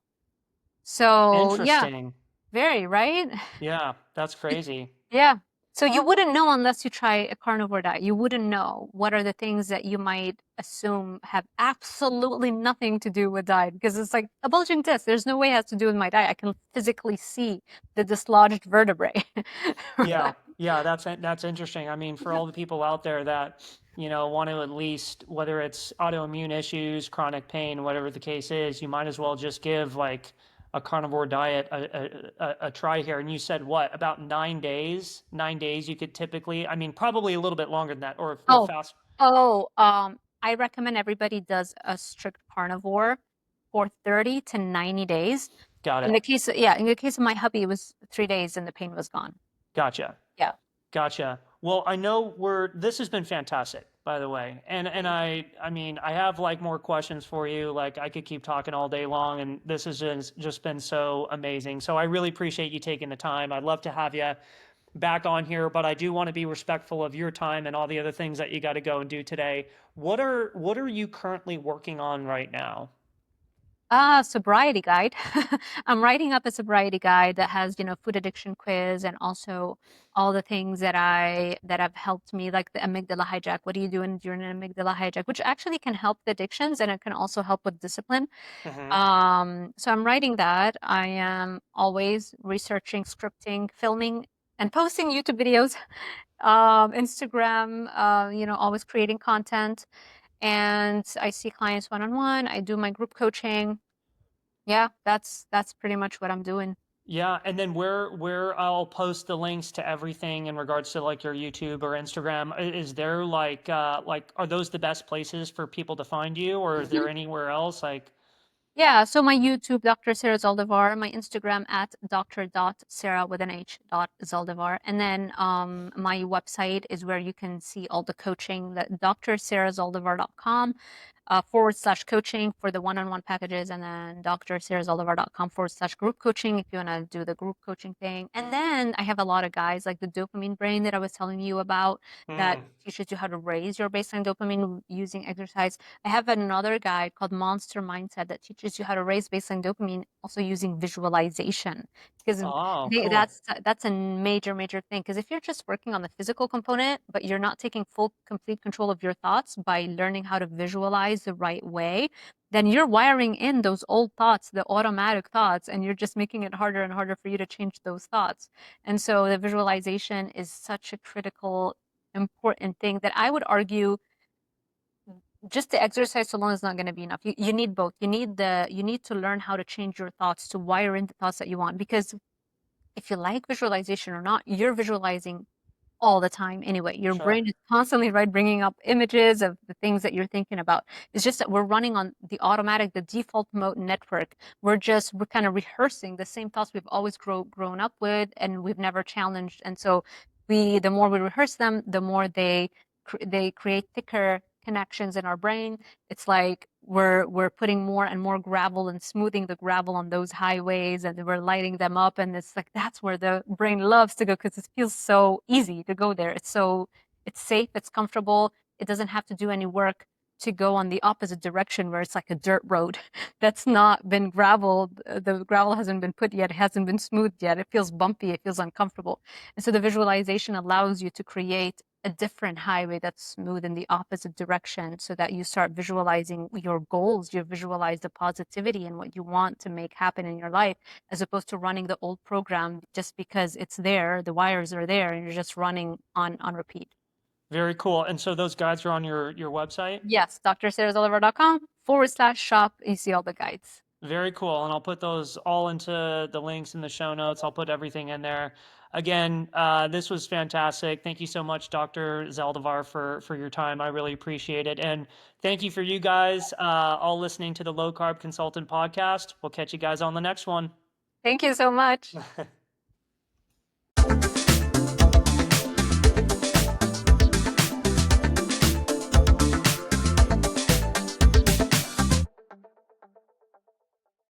So yeah, Interesting. very, right? Yeah, that's crazy. Yeah. So you wouldn't know unless you try a carnivore diet. You wouldn't know what are the things that you might assume have absolutely nothing to do with diet because it's like a bulging disc. There's no way it has to do with my diet. I can physically see the dislodged vertebrae. Yeah, yeah, that's interesting. I mean, for all the people out there that, want to at least, whether it's autoimmune issues, chronic pain, whatever the case is, you might as well just give like a carnivore diet a try here. And you said what, about 9 days? 9 days you could typically, I mean, probably a little bit longer than that or Oh, fast. I recommend everybody does a strict carnivore for 30 to 90 days. Got In it. the case of, yeah, in the case of my hubby, it was 3 days and the pain was gone. Gotcha. Yeah. Gotcha. Well, I know this has been fantastic, by the way. And I mean, I have like more questions for you. Like I could keep talking all day long, and this has just been so amazing. So I really appreciate you taking the time. I'd love to have you back on here, but I do want to be respectful of your time and all the other things that you got to go and do today. What are you currently working on right now? Sobriety guide. I'm writing up a sobriety guide that has, food addiction quiz and also all the things that have helped me, like the amygdala hijack. What do you do during an amygdala hijack, which actually can help the addictions and it can also help with discipline. Hmm. So I'm writing that. I am always researching, scripting, filming, and posting YouTube videos, Instagram, always creating content. And I see clients one-on-one. I do my group coaching. Yeah, that's pretty much what I'm doing. Yeah, and then where I'll post the links to everything in regards to like your YouTube or Instagram. Is there like are those the best places for people to find you, or is there anywhere else like? Yeah, so my YouTube, Dr. Sarah Zaldivar, my Instagram at dr.sarah with an H dot Zaldivar. And then my website is where you can see all the coaching that drsarahzaldivar.com / coaching for the one-on-one packages, and then drsarahzaldivar.com / group coaching if you want to do the group coaching thing. And then I have a lot of guys like the dopamine brain that I was telling you about that Hmm. teaches you how to raise your baseline dopamine using exercise. I have another guide called Monster Mindset that teaches you how to raise baseline dopamine also using visualization because Oh, cool. that's a major thing because if you're just working on the physical component but you're not taking full complete control of your thoughts by learning how to visualize the right way, then you're wiring in those old thoughts, the automatic thoughts, and you're just making it harder and harder for you to change those thoughts. And so the visualization is such a critical important thing that I would argue just the exercise alone is not going to be enough. You need both. You need to learn how to change your thoughts to wire in the thoughts that you want because if you like visualization or not, you're visualizing all the time anyway. Your Sure. brain is constantly, right, bringing up images of the things that you're thinking about. It's just that we're running on the automatic, the default mode network. We're kind of rehearsing the same thoughts we've always grown up with, and we've never challenged. And so the more we rehearse them, the more they create thicker connections in our brain. It's like we're putting more and more gravel and smoothing the gravel on those highways, and we're lighting them up, and it's like that's where the brain loves to go because it feels so easy to go there. It's safe, it's comfortable, it doesn't have to do any work to go on the opposite direction where it's like a dirt road that's not been graveled. The gravel hasn't been put yet, it hasn't been smoothed yet, it feels bumpy, it feels uncomfortable. And so the visualization allows you to create a different highway that's smooth in the opposite direction so that you start visualizing your goals, you visualize the positivity and what you want to make happen in your life, as opposed to running the old program just because it's there, the wires are there, and you're just running on repeat. Very cool. And so those guides are on your website? Yes, drsarahzaldivar.com/shop. You see all the guides. Very cool. And I'll put those all into the links in the show notes. I'll put everything in there. Again, this was fantastic. Thank you so much, Dr. Zaldivar, for your time. I really appreciate it. And thank you for you guys all listening to the Low Carb Consultant Podcast. We'll catch you guys on the next one. Thank you so much.